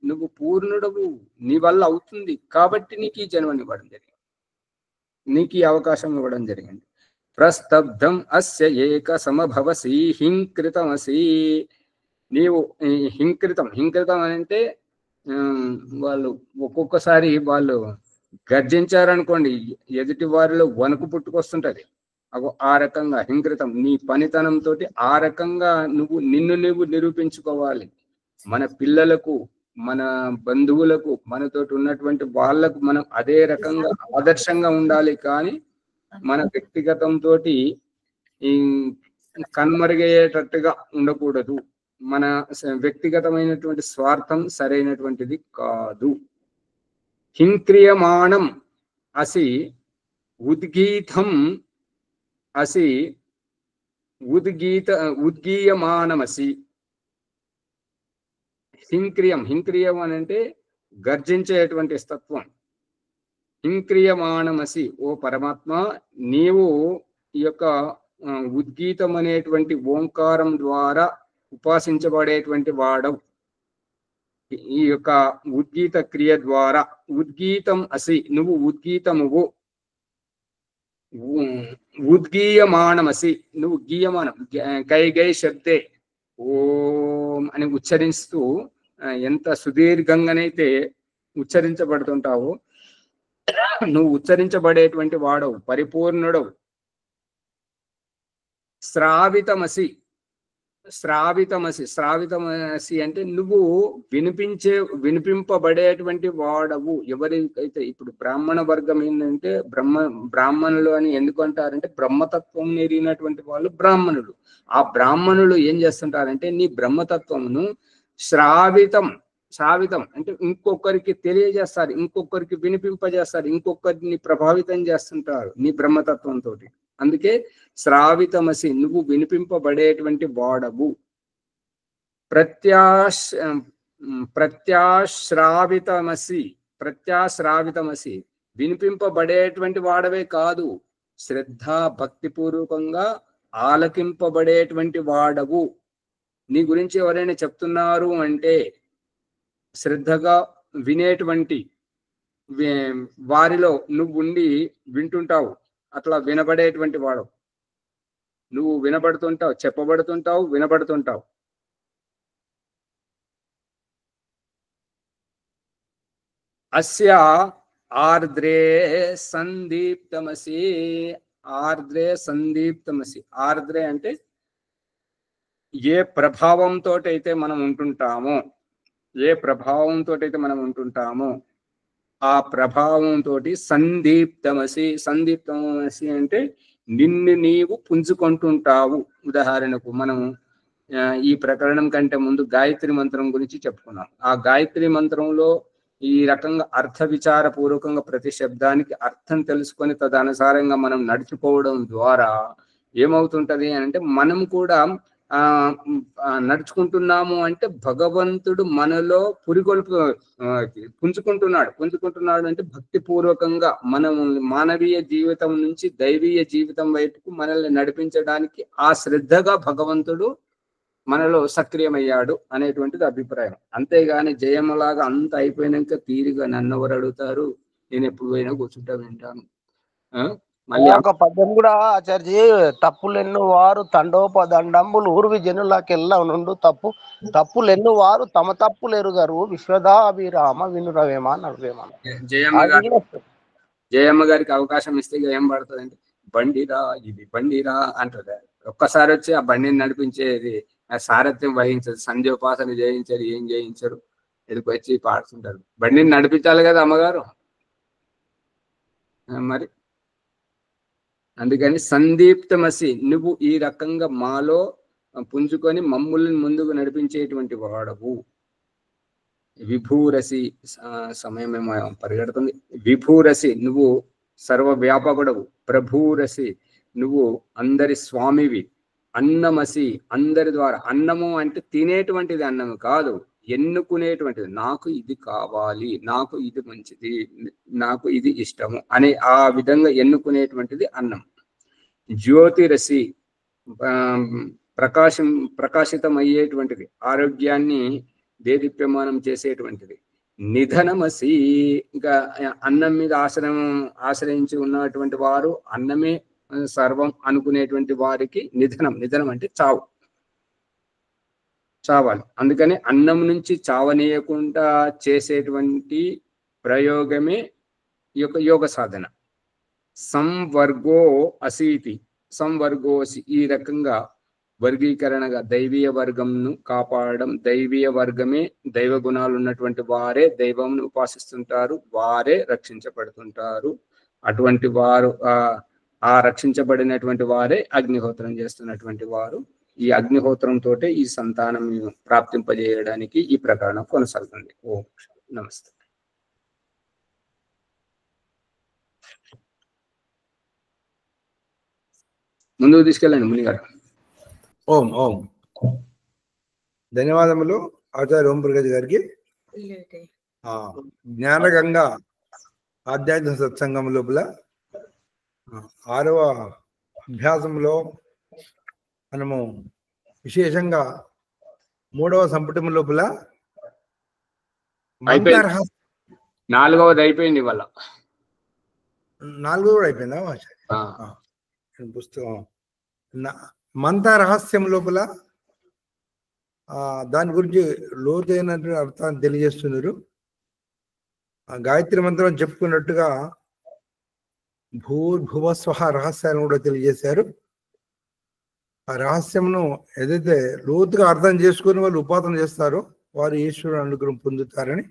నువ్వు పూర్ణుడవు, నీ వల్ల అవుతుంది కాబట్టి నీకు ఈ జన్మని ఇవ్వడం జరిగింది, నీకు ఈ అవకాశం ఇవ్వడం జరిగింది. ప్రస్తబ్ధం అస్య ఏక సమభవసి హింకృతమసి. నీవు హింకృతం అంటే వాళ్ళు ఒక్కొక్కసారి వాళ్ళు గర్జించారనుకోండి, ఎదుటి వారిలో వణుకు పుట్టుకొస్తుంటది. ఆ రకంగా హింకృతం, నీ పనితనంతో ఆ రకంగా నిన్ను నిరూపించుకోవాలి. మన పిల్లలకు, మన బంధువులకు, మనతోటి ఉన్నటువంటి వాళ్ళకు మనం అదే రకంగా ఆదర్శంగా ఉండాలి. కానీ మన వ్యక్తిగతంతో కన్మరుగయ్యేటట్టుగా ఉండకూడదు మన వ్యక్తిగతమైనటువంటి స్వార్థం సరైనటువంటిది కాదు. హింక్రియమాణం అసి ఉద్గీతం అసి ఉద్గీయమానమసి. హింక్రియం అని అంటే గర్జించేటువంటి తత్వం. హింక్రియమానమసి, ఓ పరమాత్మ, నీవు ఈ యొక్క ఉద్గీతం అనేటువంటి ఓంకారం ద్వారా ఉపాసించబడేటువంటి వాడవు. ఈ యొక్క ఉద్గీత క్రియ ద్వారా ఉద్గీతం అసి, నువ్వు ఉద్గీతమువు. ఉద్గీయమానమసి, నువ్వు గీయమానం, గై శబ్దే ఓం అని ఉచ్చరిస్తూ ఎంత సుదీర్ఘంగానైతే ఉచ్చరించబడుతుంటావో నువ్వు ఉచ్చరించబడేటువంటి వాడవు, పరిపూర్ణుడవు. శ్రావితమసి అంటే నువ్వు వినిపింపబడేటువంటి వాడవు. ఎవరికైతే ఇప్పుడు బ్రాహ్మణ వర్గం ఏంటంటే బ్రాహ్మణులు అని ఎందుకు అంటారంటే బ్రహ్మతత్వం ఎరిగినటువంటి వాళ్ళు బ్రాహ్మణులు. ఆ బ్రాహ్మణులు ఏం చేస్తుంటారంటే నీ బ్రహ్మతత్వమును శ్రావితం అంటే ఇంకొకరికి తెలియజేస్తారు, ఇంకొకరికి వినిపింపజేస్తారు, ఇంకొకరిని ప్రభావితం చేస్తుంటారు నీ బ్రహ్మతత్వంతో. అందుకే శ్రావితమసి, నువ్వు వినిపింపబడేటువంటి వాడవు. ప్రత్యాశ్రావితమసి వినిపింపబడేటువంటి వాడవే కాదు, శ్రద్ధ భక్తిపూర్వకంగా ఆలకింపబడేటువంటి వాడవు. నీ గురించి ఎవరైనా చెప్తున్నారు అంటే శ్రద్ధగా వినేటువంటి వారిలో నువ్వు ఉండి వింటుంటావు, అట్లా వినబడేటువంటి వాడు. నువ్వు వినబడుతుంటావు, చెప్పబడుతుంటావు, వినబడుతుంటావు. అస్య ఆర్ద్రే సందీప్తమసి. ఆర్ద్రే అంటే ఏ ప్రభావంతో అయితే మనం ఉంటుంటామో ఆ ప్రభావంతో సందీప్తమసి అంటే నిన్ను నీవు పుంజుకుంటుంటావు. ఉదాహరణకు మనం ఈ ప్రకరణం కంటే ముందు గాయత్రి మంత్రం గురించి చెప్పుకున్నాం. ఆ గాయత్రి మంత్రంలో ఈ రకంగా అర్థ విచార పూర్వకంగా ప్రతి శబ్దానికి అర్థం తెలుసుకొని తదనుసారంగా మనం నడుచుకోవడం ద్వారా ఏమవుతుంటది అంటే మనం కూడా నడుచుకుంటున్నాము అంటే భగవంతుడు మనలో పుంజుకుంటున్నాడు అంటే భక్తిపూర్వకంగా మనం మానవీయ జీవితం నుంచి దైవీయ జీవితం వైపుకు మనల్ని నడిపించడానికి ఆ శ్రద్ధగా భగవంతుడు మనలో సక్రియమయ్యాడు అనేటువంటిది అభిప్రాయం. అంతేగాని జయములాగా అంత అయిపోయినాక తీరిగా నన్ను ఎవరు అడుగుతారు, నేను ఎప్పుడు పోయినా కూర్చుంటా వింటాను. మళ్ళీ ఒక పద్యం కూడా ఆచార్జీ, తప్పులెన్ను వారు తండోపదండంబులు ఊర్వి జనులకెల్లా నుండు తప్పులెన్ను వారు తమ తప్పులు ఎరుగరు విశ్వదాభిరామ వినురవేమా నడువేమా. జయమ్మ గారికి అవకాశం ఇస్తే ఏం పడుతుందంటే బండిరా అంటది. ఒక్కసారి వచ్చి ఆ బండిని నడిపించేది సారథ్యం వహించదు, సంధ్యోపాసన చేయించారు, ఏం చేయించరు, ఎదుకు వచ్చి పాడుతుంటారు. బండిని నడిపించాలి కదా అమ్మగారు. మరి అందుకని సందీప్తమసి, నువ్వు ఈ రకంగా మాలో పుంజుకొని మమ్ముల్ని ముందుకు నడిపించేటువంటి వాడవు. విభూరసి, సమయమేమో పరిగెడుతుంది. విభూరసి, నువ్వు సర్వవ్యాపకుడవు. ప్రభూరసి, నువ్వు అందరి స్వామివి. అన్నమసి, అందరి ద్వారా. అన్నము అంటే తినేటువంటిది అన్నము కాదు, ఎన్నుకునేటువంటిది. నాకు ఇది కావాలి, నాకు ఇది మంచిది, నాకు ఇది ఇష్టము అనే ఆ విధంగా ఎన్నుకునేటువంటిది అన్నం. జ్యోతిరసి, ప్రకాశితమయ్యేటువంటిది, ఆరోగ్యాన్ని దేదీప్యమానం చేసేటువంటిది. నిధనమసి, ఇంకా అన్నం మీద ఆశ్రయించి ఉన్నటువంటి వారు అన్నమే సర్వం అనుకునేటువంటి వారికి నిధనం అంటే చావాలి. అందుకని అన్నం నుంచి చావనీయకుండా చేసేటువంటి ప్రయోగమే ఈ యొక్క యోగ సాధన. సంవర్గో అసీతి, ఈ రకంగా వర్గీకరణగా దైవీయ వర్గంను కాపాడడం. దైవీయ వర్గమే, దైవ గుణాలు ఉన్నటువంటి వారే దైవంను ఉపాసిస్తుంటారు, వారే రక్షించబడుతుంటారు. అటువంటి వారు ఆ రక్షించబడినటువంటి వారే అగ్నిహోత్రం చేస్తున్నటువంటి వారు ఈ అగ్నిహోత్రంతో ఈ సంతానం ప్రాప్తింపజేయడానికి ఈ ప్రకరణం కొనసాగుతుంది. ఓం నమస్తే. ముందుకు తీసుకెళ్ళండి మునిగారు. ఓం ఓం. ధన్యవాదములు ఆచార్య ఓం ప్రకాష్ గారికి. జ్ఞానగంగా ఆధ్యాత్మిక సత్సంగం లోపల 6వ అభ్యాసంలో మనము విశేషంగా 3వ సంపుటం లోపల 4వది అయిపోయింది ఇవాళ. 4వ కూడా అయిపోయిందా పుస్తకం? మంత్ర రహస్యం లోపల దాని గురించి లోతైనటువంటి అర్థాన్ని తెలియజేస్తున్నారు. గాయత్రి మంత్రం చెప్పుకున్నట్టుగా భూర్భువస్వహ రహస్యాన్ని కూడా తెలియజేశారు. ఆ రహస్యంను ఏదైతే లోతుగా అర్థం చేసుకుని వాళ్ళు ఉపాసన చేస్తారో వారు ఈశ్వరుడు అనుగ్రహం పొందుతారని,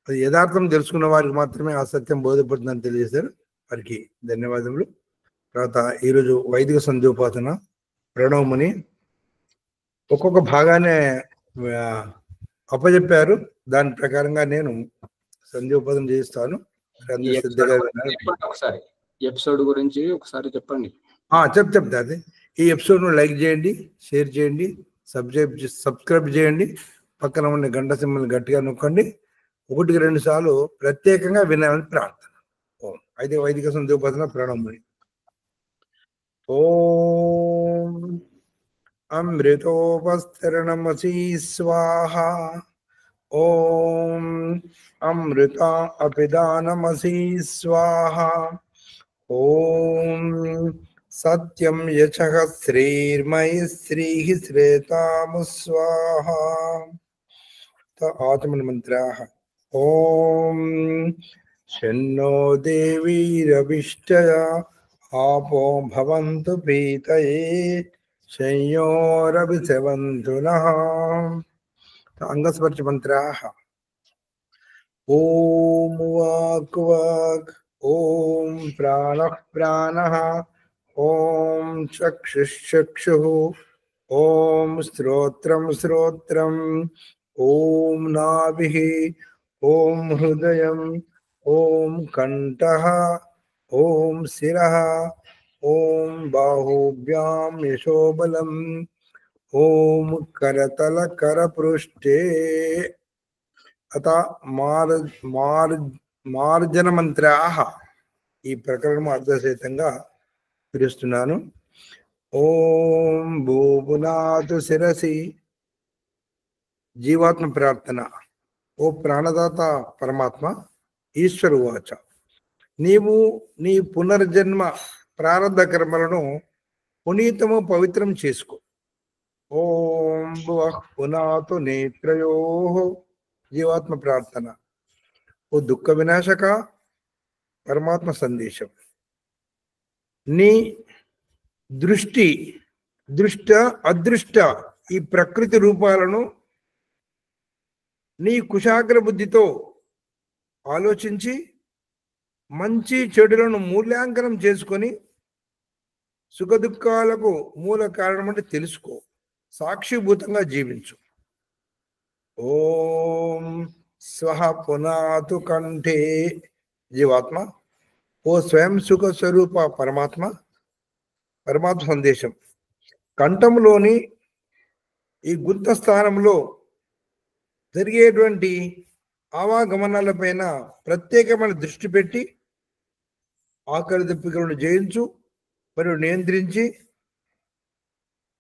అది యథార్థం తెలుసుకున్న వారికి మాత్రమే ఆ సత్యం బోధపడుతుందని తెలియజేశారు. వారికి ధన్యవాదములు. తర్వాత ఈరోజు వైదిక సంధ్యోపాసన ప్రణవముని ఒక్కొక్క భాగానే అప్పచెప్పారు. దాని ప్రకారంగా నేను సంధ్యోపాసన చేస్తాను. ఒకసారి ఎపిసోడ్ గురించి ఒకసారి చెప్పండి. చెప్తా. అది ఈ ఎపిసోడ్ ను లైక్ చేయండి, షేర్ చేయండి, సబ్స్క్రైబ్ చేయండి, పక్కన ఉన్న గంట సింబల్ గట్టిగా నొక్కండి. 1-2 సార్లు ప్రత్యేకంగా వినాలని ప్రార్థన. అయితే వైదిక సంధ్యోపాసన ప్రణవముని. ఓం అమృతోపస్తరణమసి స్వాహా. ఓం అమృత అపిదానమసి స్వాహా. ఓం సత్యం యచః శ్రీర్మయి శ్రీః శ్రేతాము స్వాహా. ఆత్మన మంత్రాః. ఓం శన్నో దేవీరవిష్టయా आपो भवन्तु पीतये शय्योरभिसेवन्तु नः. अंगस्पर्श मंत्राः. ओम वाक् वाक्, ओम प्राणः प्राणः, ओम चक्षुश्चक्षुः, ओम श्रोत्रं श्रोत्रम्, ओम नाभिः, ओम हृदयम्, ओम कण्ठः, ओम शिरः, ओम बाहुभ्यां यशोबलम्, ओम करतल करपृष्ठे. अथ మార్జన మంత్రాః. ఈ ప్రకరణం అర్థసహితంగా పిలుస్తున్నాను. ఓం భూపునాతు శిరసి. జీవాత్మ ప్రార్థన. ఓ ప్రాణదాత పరమాత్మ, ఈశ్వర వాచ, నీవు నీ పునర్జన్మ ప్రారంధ కర్మలను పునీతము పవిత్రం చేసుకో. ఓం భువః పునాతు నేత్రయోః. జీవాత్మ ప్రార్థన. ఓ దుఃఖ వినాశక పరమాత్మ సందేశం, నీ దృష్టి దృష్ట అదృష్ట ఈ ప్రకృతి రూపాలను నీ కుశాగ్ర బుద్ధితో ఆలోచించి మంచి చెడులను మూల్యాంకనం చేసుకొని సుఖ దుఃఖాలకు మూల కారణం అంటే తెలుసుకో. సాక్షిభూతంగా జీవించు. ఓం స్వహ పునాతు కంఠే. జీవాత్మ, ఓ స్వయం సుఖ స్వరూప పరమాత్మ సందేశం, కంఠంలోని ఈ గుంత స్థానంలో జరిగేటువంటి ఆవాగమనాలపైన ప్రత్యేకమైన దృష్టి పెట్టి ఆకలి దప్పికలను జయించు మరియు నియంత్రించి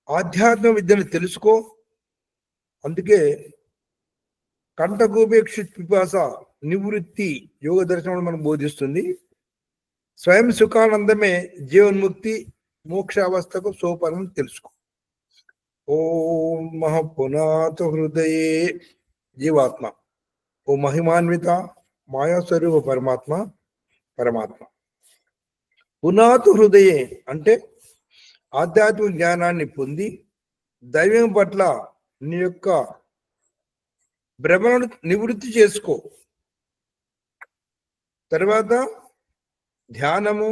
ఆధ్యాత్మ విద్యను తెలుసుకో. అందుకే కంఠగోపేక్ష పిపాస నివృత్తి యోగ దర్శనం మనకు బోధిస్తుంది. స్వయం సుఖానందమే జీవన్ముక్తి మోక్షావస్థకు సోపానం తెలుసుకో. ఓం మహాపునాతు హృదయే. జీవాత్మ, ఓ మహిమాన్విత మాయాస్వరూప పరమాత్మ పునాతు హృదయే అంటే ఆధ్యాత్మిక జ్ఞానాన్ని పొంది దైవం పట్ల నీ యొక్క భ్రమను నివృత్తి చేసుకో. తర్వాత ధ్యానము,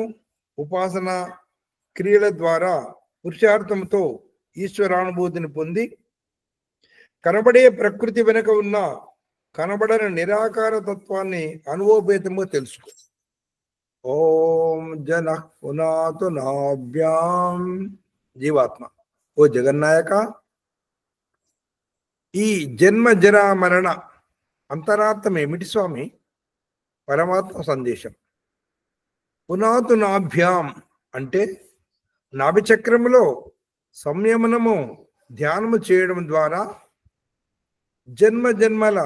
ఉపాసన క్రియల ద్వారా పురుషార్థంతో ఈశ్వరానుభూతిని పొంది కనబడే ప్రకృతి వెనుక ఉన్న కనబడని నిరాకార తత్వాన్ని అనుభవపేతంగా తెలుసుకో. ఓం జన పునాతు నాభ్యాం. జీవాత్మ, ఓ జగన్నాయక, ఈ జన్మ జరా మరణ అంతరార్థం ఏమిటి స్వామి? పరమాత్మ సందేశం. పునాతు నాభ్యాం అంటే నాభి చక్రములో సంయమనము ధ్యానము చేయడం ద్వారా జన్మ జన్మల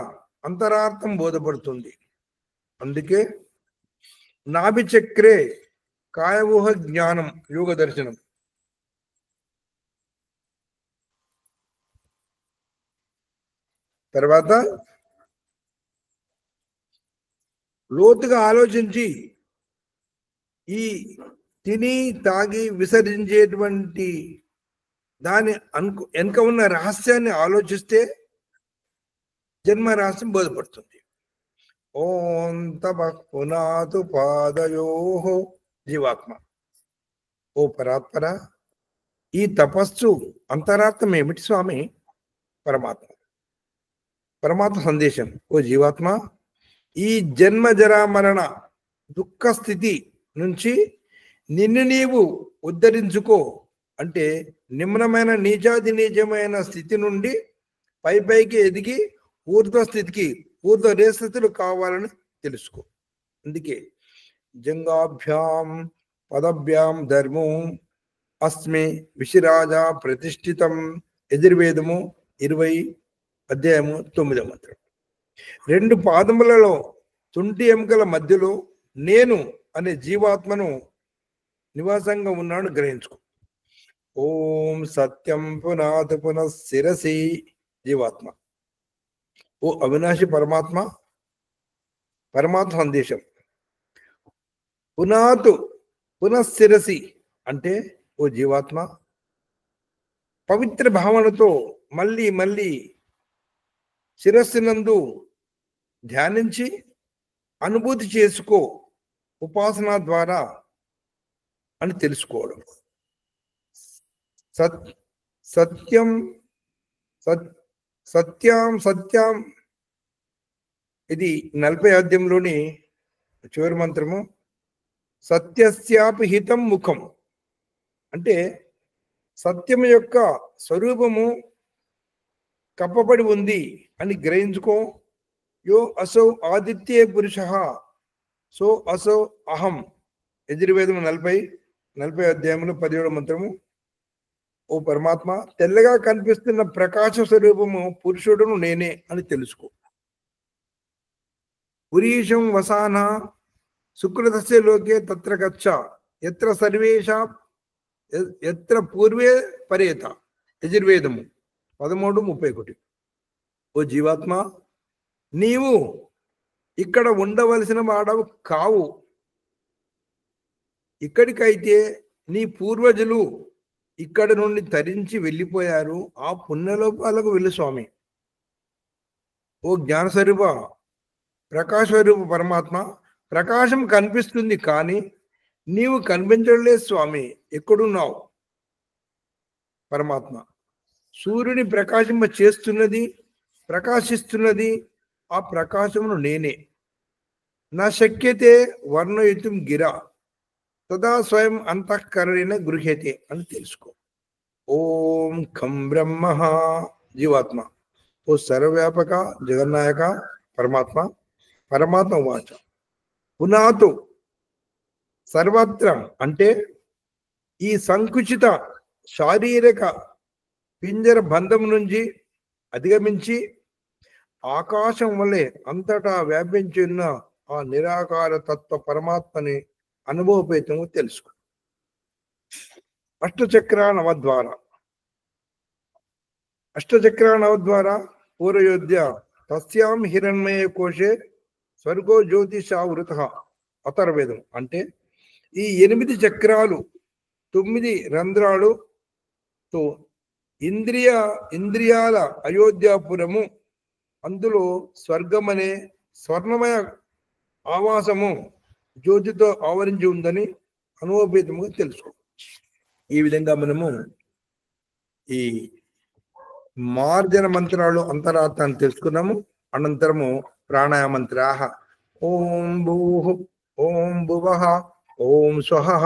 అంతరార్థం బోధపడుతుంది. అందుకే నాభి చక్రే కాయవూహ జ్ఞానం యోగ దర్శనం. తర్వాత లోతుగా ఆలోచించి ఈ తిని తాగి విసర్జించేటువంటి దాని వెనుక ఉన్న రహస్యాన్ని ఆలోచిస్తే జన్మ రహస్యం బోధపడుతుంది. ఓం తప పునాతు పాదయోహో. జీవాత్మ, ఓ పరాత్పర, ఈ తపస్సు అంతరార్థం ఏమిటి స్వామి? పరమాత్మ. పరమాత్మ సందేశం. ఓ జీవాత్మ, ఈ జన్మ జరా మరణ దుఃఖ స్థితి నుంచి నిన్ను నీవు ఉద్ధరించుకో. అంటే నిమ్నమైన నీచాది నీచమైన స్థితి నుండి పైకి ఎదిగి ఊర్ధ్వ స్థితికి ఊర్ధ్వ రేస్థితులు కావాలని తెలుసుకో. అందుకే జంగాభ్యాం పదభ్యాం ధర్మం అస్మి విశిరాజ ప్రతిష్ఠితం. యజుర్వేదము 20 అధ్యాయము 9వ మంత్రం. 2 పాదములలో తుంటి ఎముకల మధ్యలో నేను అనే జీవాత్మను నివాసంగా ఉన్నాడు గ్రహించుకో. ఓం సత్యం పునాతు పునఃశిరసి. జీవాత్మ, ఓ అవినాశి పరమాత్మ. పరమాత్మ సందేశం. పునాతు పునఃశిరసి అంటే, ఓ జీవాత్మ, పవిత్ర భావనతో మళ్ళీ మళ్ళీ శిరస్సునందు ధ్యానించి అనుభూతి చేసుకో. ఉపాసన ద్వారా అని తెలుసుకోవడం. సత్యం సత్యం సత్యం. ఇది 40 అధ్యాయంలోని చివరి మంత్రము. సత్యస్యాపి హితం ముఖం అంటే సత్యం యొక్క స్వరూపము కప్పబడి ఉంది అని గ్రహించుకో. యో అసౌ ఆదిత్యే పురుష సో అసౌ అహం. యజుర్వేదము 40 అధ్యాయంలో 17వ మంత్రము. ఓ పరమాత్మ, తెల్లగా కనిపిస్తున్న ప్రకాశ స్వరూపము పురుషుడును నేనే అని తెలుసుకో. పురీషం వసాన సుకృతస్య లోకే తత్ర గచ్చ ఎత్ర సర్వేషా ఎత్ర పూర్వే పరేత. యజుర్వేదము 13:31. ఓ జీవాత్మ, నీవు ఇక్కడ ఉండవలసిన వాడవు కావు. ఇక్కడికైతే నీ పూర్వజులు ఇక్కడ నుండి తరించి వెళ్ళిపోయారు. ఆ పుణ్యలోకాలకు వెళ్ళు స్వామి. ఓ జ్ఞానస్వరూప ప్రకాశస్వరూప పరమాత్మ, ప్రకాశం కనిపిస్తుంది కానీ నీవు కనిపించలేదు స్వామి. ఎక్కడున్నావు పరమాత్మ? సూర్యుని ప్రకాశింప చేస్తున్నది, ప్రకాశిస్తున్నది ఆ ప్రకాశమును నేనే. నా శక్యతే వర్ణయుతం గిరా తదా స్వయం అంతఃకరణేన గృహ్యతే అని తెలుసుకో. ఓం ఖం బ్రహ్మ. జీవాత్మ, ఓ సర్వవ్యాపక జగన్నాయక పరమాత్మ. పరమాత్మ వాచ పునాతు సర్వత్ర అంటే ఈ సంకుచిత శారీరక పింజర బంధం నుంచి అధిగమించి ఆకాశం వలె అంతటా వ్యాపించి ఉన్న ఆ నిరాకార తత్వ పరమాత్మని అనుభవపేతము తెలుసుకో. అష్టచక్ర నవద్వార పూర్వయోధ్య తస్యాం హిరణ్మయ కోశే స్వర్గో జ్యోతిషావృత. అథర్వేదం అంటే ఈ 8 చక్రాలు 9 రంధ్రాలుతో ఇంద్రియాల అయోధ్యాపురము, అందులో స్వర్గమనే స్వర్ణమయ ఆవాసము జ్యోతితో ఆవరించి ఉందని అనుభవపేతముగా తెలుసుకో. ఈ విధంగా మనము ఈ మార్జన మంత్రాలు అంతరార్థాన్ని తెలుసుకున్నాము. అనంతరము ప్రాణాయామ మంత్రాః. ఓం భూః, ఓం భువః, ఓం స్వహః,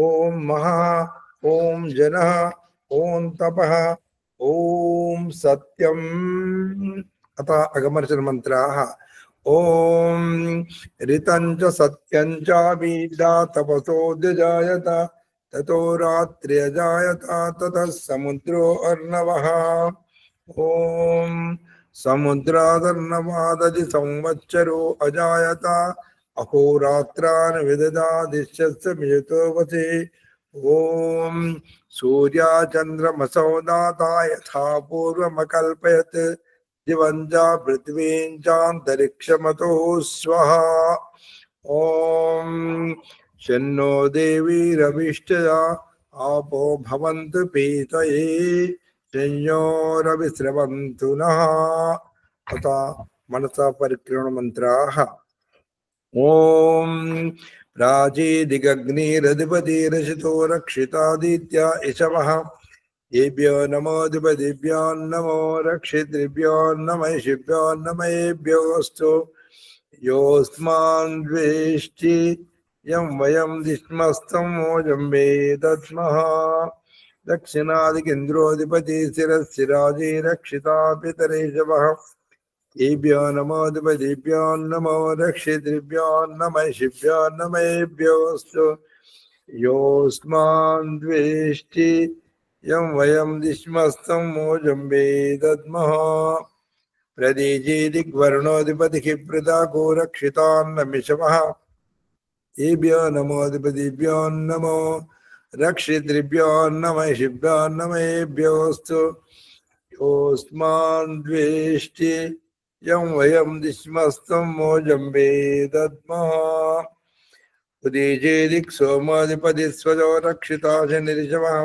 ఓం మహః, ఓం జనః, ఓం తపః, ఓం సత్యం. అత అగమర్చన మంత్రాః. ఓం రితం చ సత్యం చ వీదా తపసోऽధ్యజాయత తతో రాత్రి అజాయత తతః సముద్రో అర్ణవః. ఓం సముద్రాదర్ణవాదది సంవత్సరో అజాయత అహోరాత్రాన్ విదదాదిశ్యస్య మియతో వసే. ఓం సూర్యాచంద్రమసౌదాతా యథా పూర్వమకల్పయత్ దివంజా పృథ్వీంచాంతరిక్షమతో స్వహా. ఓం శన్నో దేవీరవిష్టయా ఆపో భవంతు పీతయే సంయోరవిస్రవంతు నః. అత మనసా పరిక్రమణ మంత్రాః. ఓం ప్రాచీదిగగ్నిరధిపతిరసితో రక్షితాదిత్య ఇషవః. ఏభ్యో నమోధిపతిభ్యో నమో రక్షితృభ్యో నమైషిభ్యో నమేభ్యోస్తు. యోస్మాన్ ద్వేష్టి యం వయం దిష్మస్తం మోజం వేదత్మః. దక్షిణాదికేంద్రోధిపతి శిరశిరాజీ రక్షితా పితరేశవః. ఏభ్యో నమోధిపతిభ్యో నమో రక్షితృభ్యో నమైషిభ్యో నమేభ్యోస్తు. యోస్మాన్ ద్వేష్టి యం వయం దిష్మస్తం మోజం వేదత్మః. ప్రదీజీ దిగ్వర్ణోధిపతి ప్రదాకో రక్షితాన్నమిషవః. ఏభ్యో నమోధిపతిభ్యో నమో రక్షితృభ్యో నమైషిభ్యో నమేభ్యోస్తు. యోస్మాన్ ద్వేష్టి యం వయం దిష్మస్తం మోజం వేదత్మః. ఉదీజే దిక్ సోమాధిపతి స్వజో రక్షితాశనిరిషవః.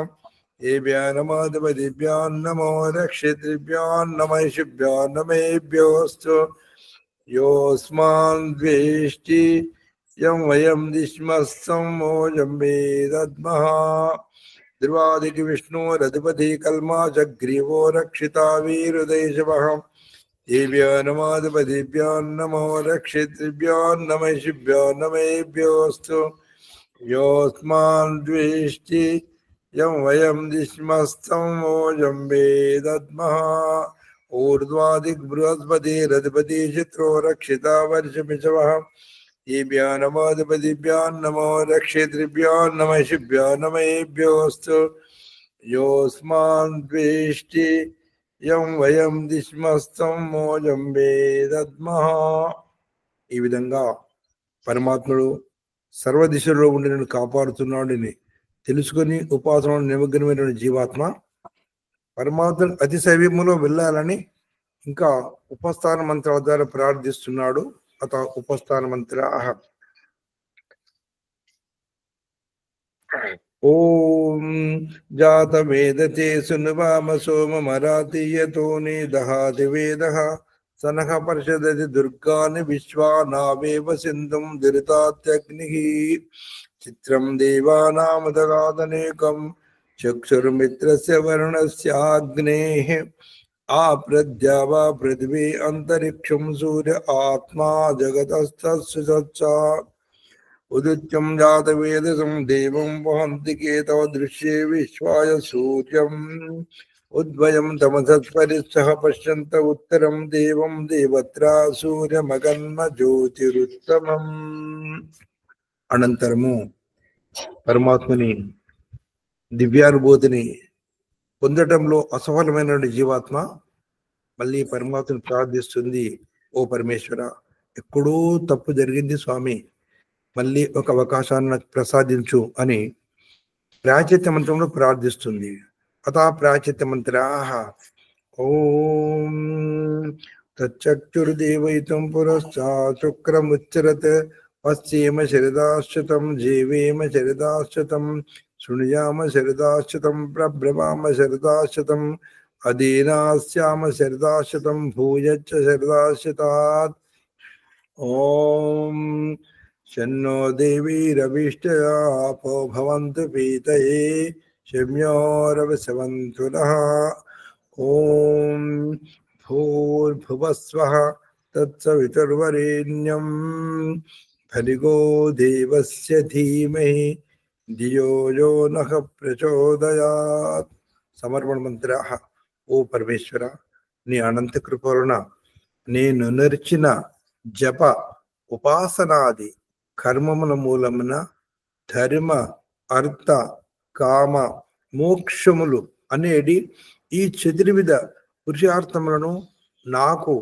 ఏభ్యో నమోధిపతిభ్యో నమో రక్షితృభ్యో నమైషిభ్యో నమేభ్యోస్తు. యోస్మాన్ ద్వేష్టి యం వయం దిష్మస్తం మోజం వేదత్మః. ధ్రువాదికి విష్ణోరధిపతి కల్మాచగ్రీవో రక్షితా వీరుదేశవః. ఏభ్యో నమోధిపతిభ్యో నమో రక్షితృభ్యో నమైషిభ్యో నమేభ్యోస్తు. యోస్మాన్ ద్వేష్టి యం వయం దిష్మస్తం మోజం వేదత్మః. ఊర్ధ్వాదిక్ బృహస్పతిరధిపతి చిత్రో రక్షితా వర్షమిషవః. ఏభ్యో నమోధిపతిభ్యో నమో రక్షితృభ్యో నమైషిభ్యో నమేభ్యోస్తు. యోస్మాన్ ద్వేష్టి యం వయం దిష్మస్తం మోజం వేదత్మః. ఈ విధంగా పరమాత్ముడు సర్వదిశలో ఉండి నన్ను కాపాడుతున్నాడని తెలుసుకొని ఉపాసనలో నిమగ్నమైన జీవాత్మ పరమాత్మ అతి సమీపంలో వెళ్ళాలని ఇంకా ఉపస్థాన మంత్రాల ద్వారా ప్రార్థిస్తున్నాడు. అత ఉపస్థాన మంత్రాః. ఓం జాతవేదతే సునువామ సోమమరాతీయతో నిదహాతి వేదః. సనః పరిషదతి దుర్గాని విశ్వానావేవ సింధుం దురితాత్యగ్నిః. చిత్రం దేవానామదగాదనేకం చక్షుర్మిత్రస్య వరుణస్యాగ్నేః. ఆప్రద్యావా పృథివీ అంతరిక్షం సూర్య ఆత్మా జగతస్తస్య. ఉదిత్యం జాతవేదసం దేవం వహంతి కేతవ దృశ్యే విశ్వాయ సూర్యం. ఉద్వయం తమసత్పరిసః పశ్యంత ఉత్తరం దేవం దేవత్రా సూర్యమగన్మ జ్యోతిరుత్తమం. అనంతరము పరమాత్మని దివ్యానుభూతిని పొందటంలో అసఫలమైన జీవాత్మ మళ్ళీ పరమాత్మను ప్రార్థిస్తుంది. ఓ పరమేశ్వర, ఎక్కడో తప్పు జరిగింది స్వామి, మళ్ళీ ఒక అవకాశాన్ని నాకు ప్రసాదించు అని ప్రాచిత్య మంత్రంలో ప్రార్థిస్తుంది. అత ప్రాచిత్య మంత్రాః. ఓం తచ్చక్షుర్దేవైతం పురశ్చా శుక్రముచ్చరత్. పశ్చేమ శరదాశ్రుతం జీవేమ శరదాశ్రుతం. శృణుయామ శరదాశ్రుతం ప్రబ్రవామ శరదాశ్రుతం. అధీనాస్యామ శరదాశ్రుతం భూయచ్చ శరదాశ్రుతాత్. ఓం శన్నో దేవీరవిష్టయా ఆపో భవంతు పీతయే शम्योरवसवन्तु नः। ॐ भूर्भुवस्वः तत्सवितुर्वरेण्यं भर्गो देवस्य धीमहि धियो यो नः प्रचोदयात्। సమర్పణ మంత్రాః. ఓ పరమేశ్వర, నీ అనంత కృప వలన నేను నర్చిన జప ఉపాసనాది కర్మముల మూలమున ధర్మ అర్థ కామ మోక్షములు అనేటి ఈ చతుర్విధ పురుషార్థములను నాకు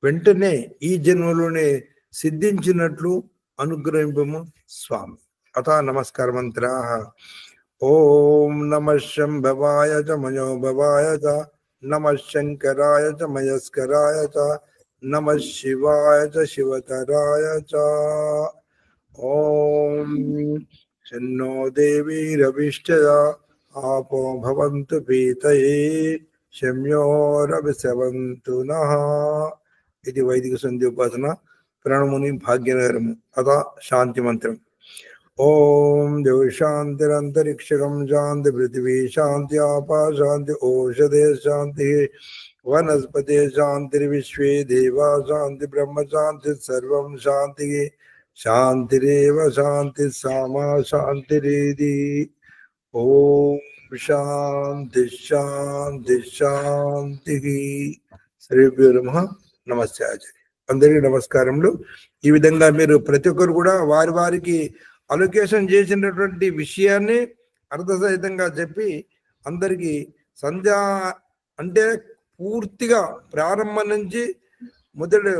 వెంటనే ఈ జన్మలోనే సిద్ధించినట్లు అనుగ్రహింపము స్వామి. అథ నమస్కార మంత్రాః. ఓం నమః శంభవాయ చ మనోభవాయ చ, నమః శంకరాయ చ మయస్కరాయ చ, నమః శివాయ చ శివతరాయ చ. ఓం శన్నో దేవీరవిష్ఠయా आपो भवन्तु पीतये शम्योरभिसवन्तु नः. ఇది వైదిక సంధ్య ఉపాసన ప్రణముని భాగ్యనగరము. అథ శాంతి మంత్రం. ఓం దేవ శాంతిరంతరిక్షకం శాంతి పృథివీ శాంతి ఆపా శాంతి ఓషధే శాంతి వనస్పతే శాంతిర్విశ్వే దేవా శాంతి బ్రహ్మ శాంతి సర్వం శాంతి శాంతిరేవ శాంతి సామా శాంతిరేది. ఓం శాంతి శాంతి శాంతి. శ్రీభ్యో నమః. నమస్తే ఆచార్య. అందరికీ నమస్కారములు. ఈ విధంగా మీరు ప్రతి ఒక్కరు కూడా వారి వారికి అలొకేషన్ చేసినటువంటి విషయాన్ని అర్థసహితంగా చెప్పి అందరికీ సంధ్యా అంటే పూర్తిగా ప్రారంభం నుంచి మొదటి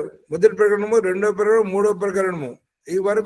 ప్రకరణము, రెండో ప్రకరణము, మూడో ప్రకరణము ఈ వరకు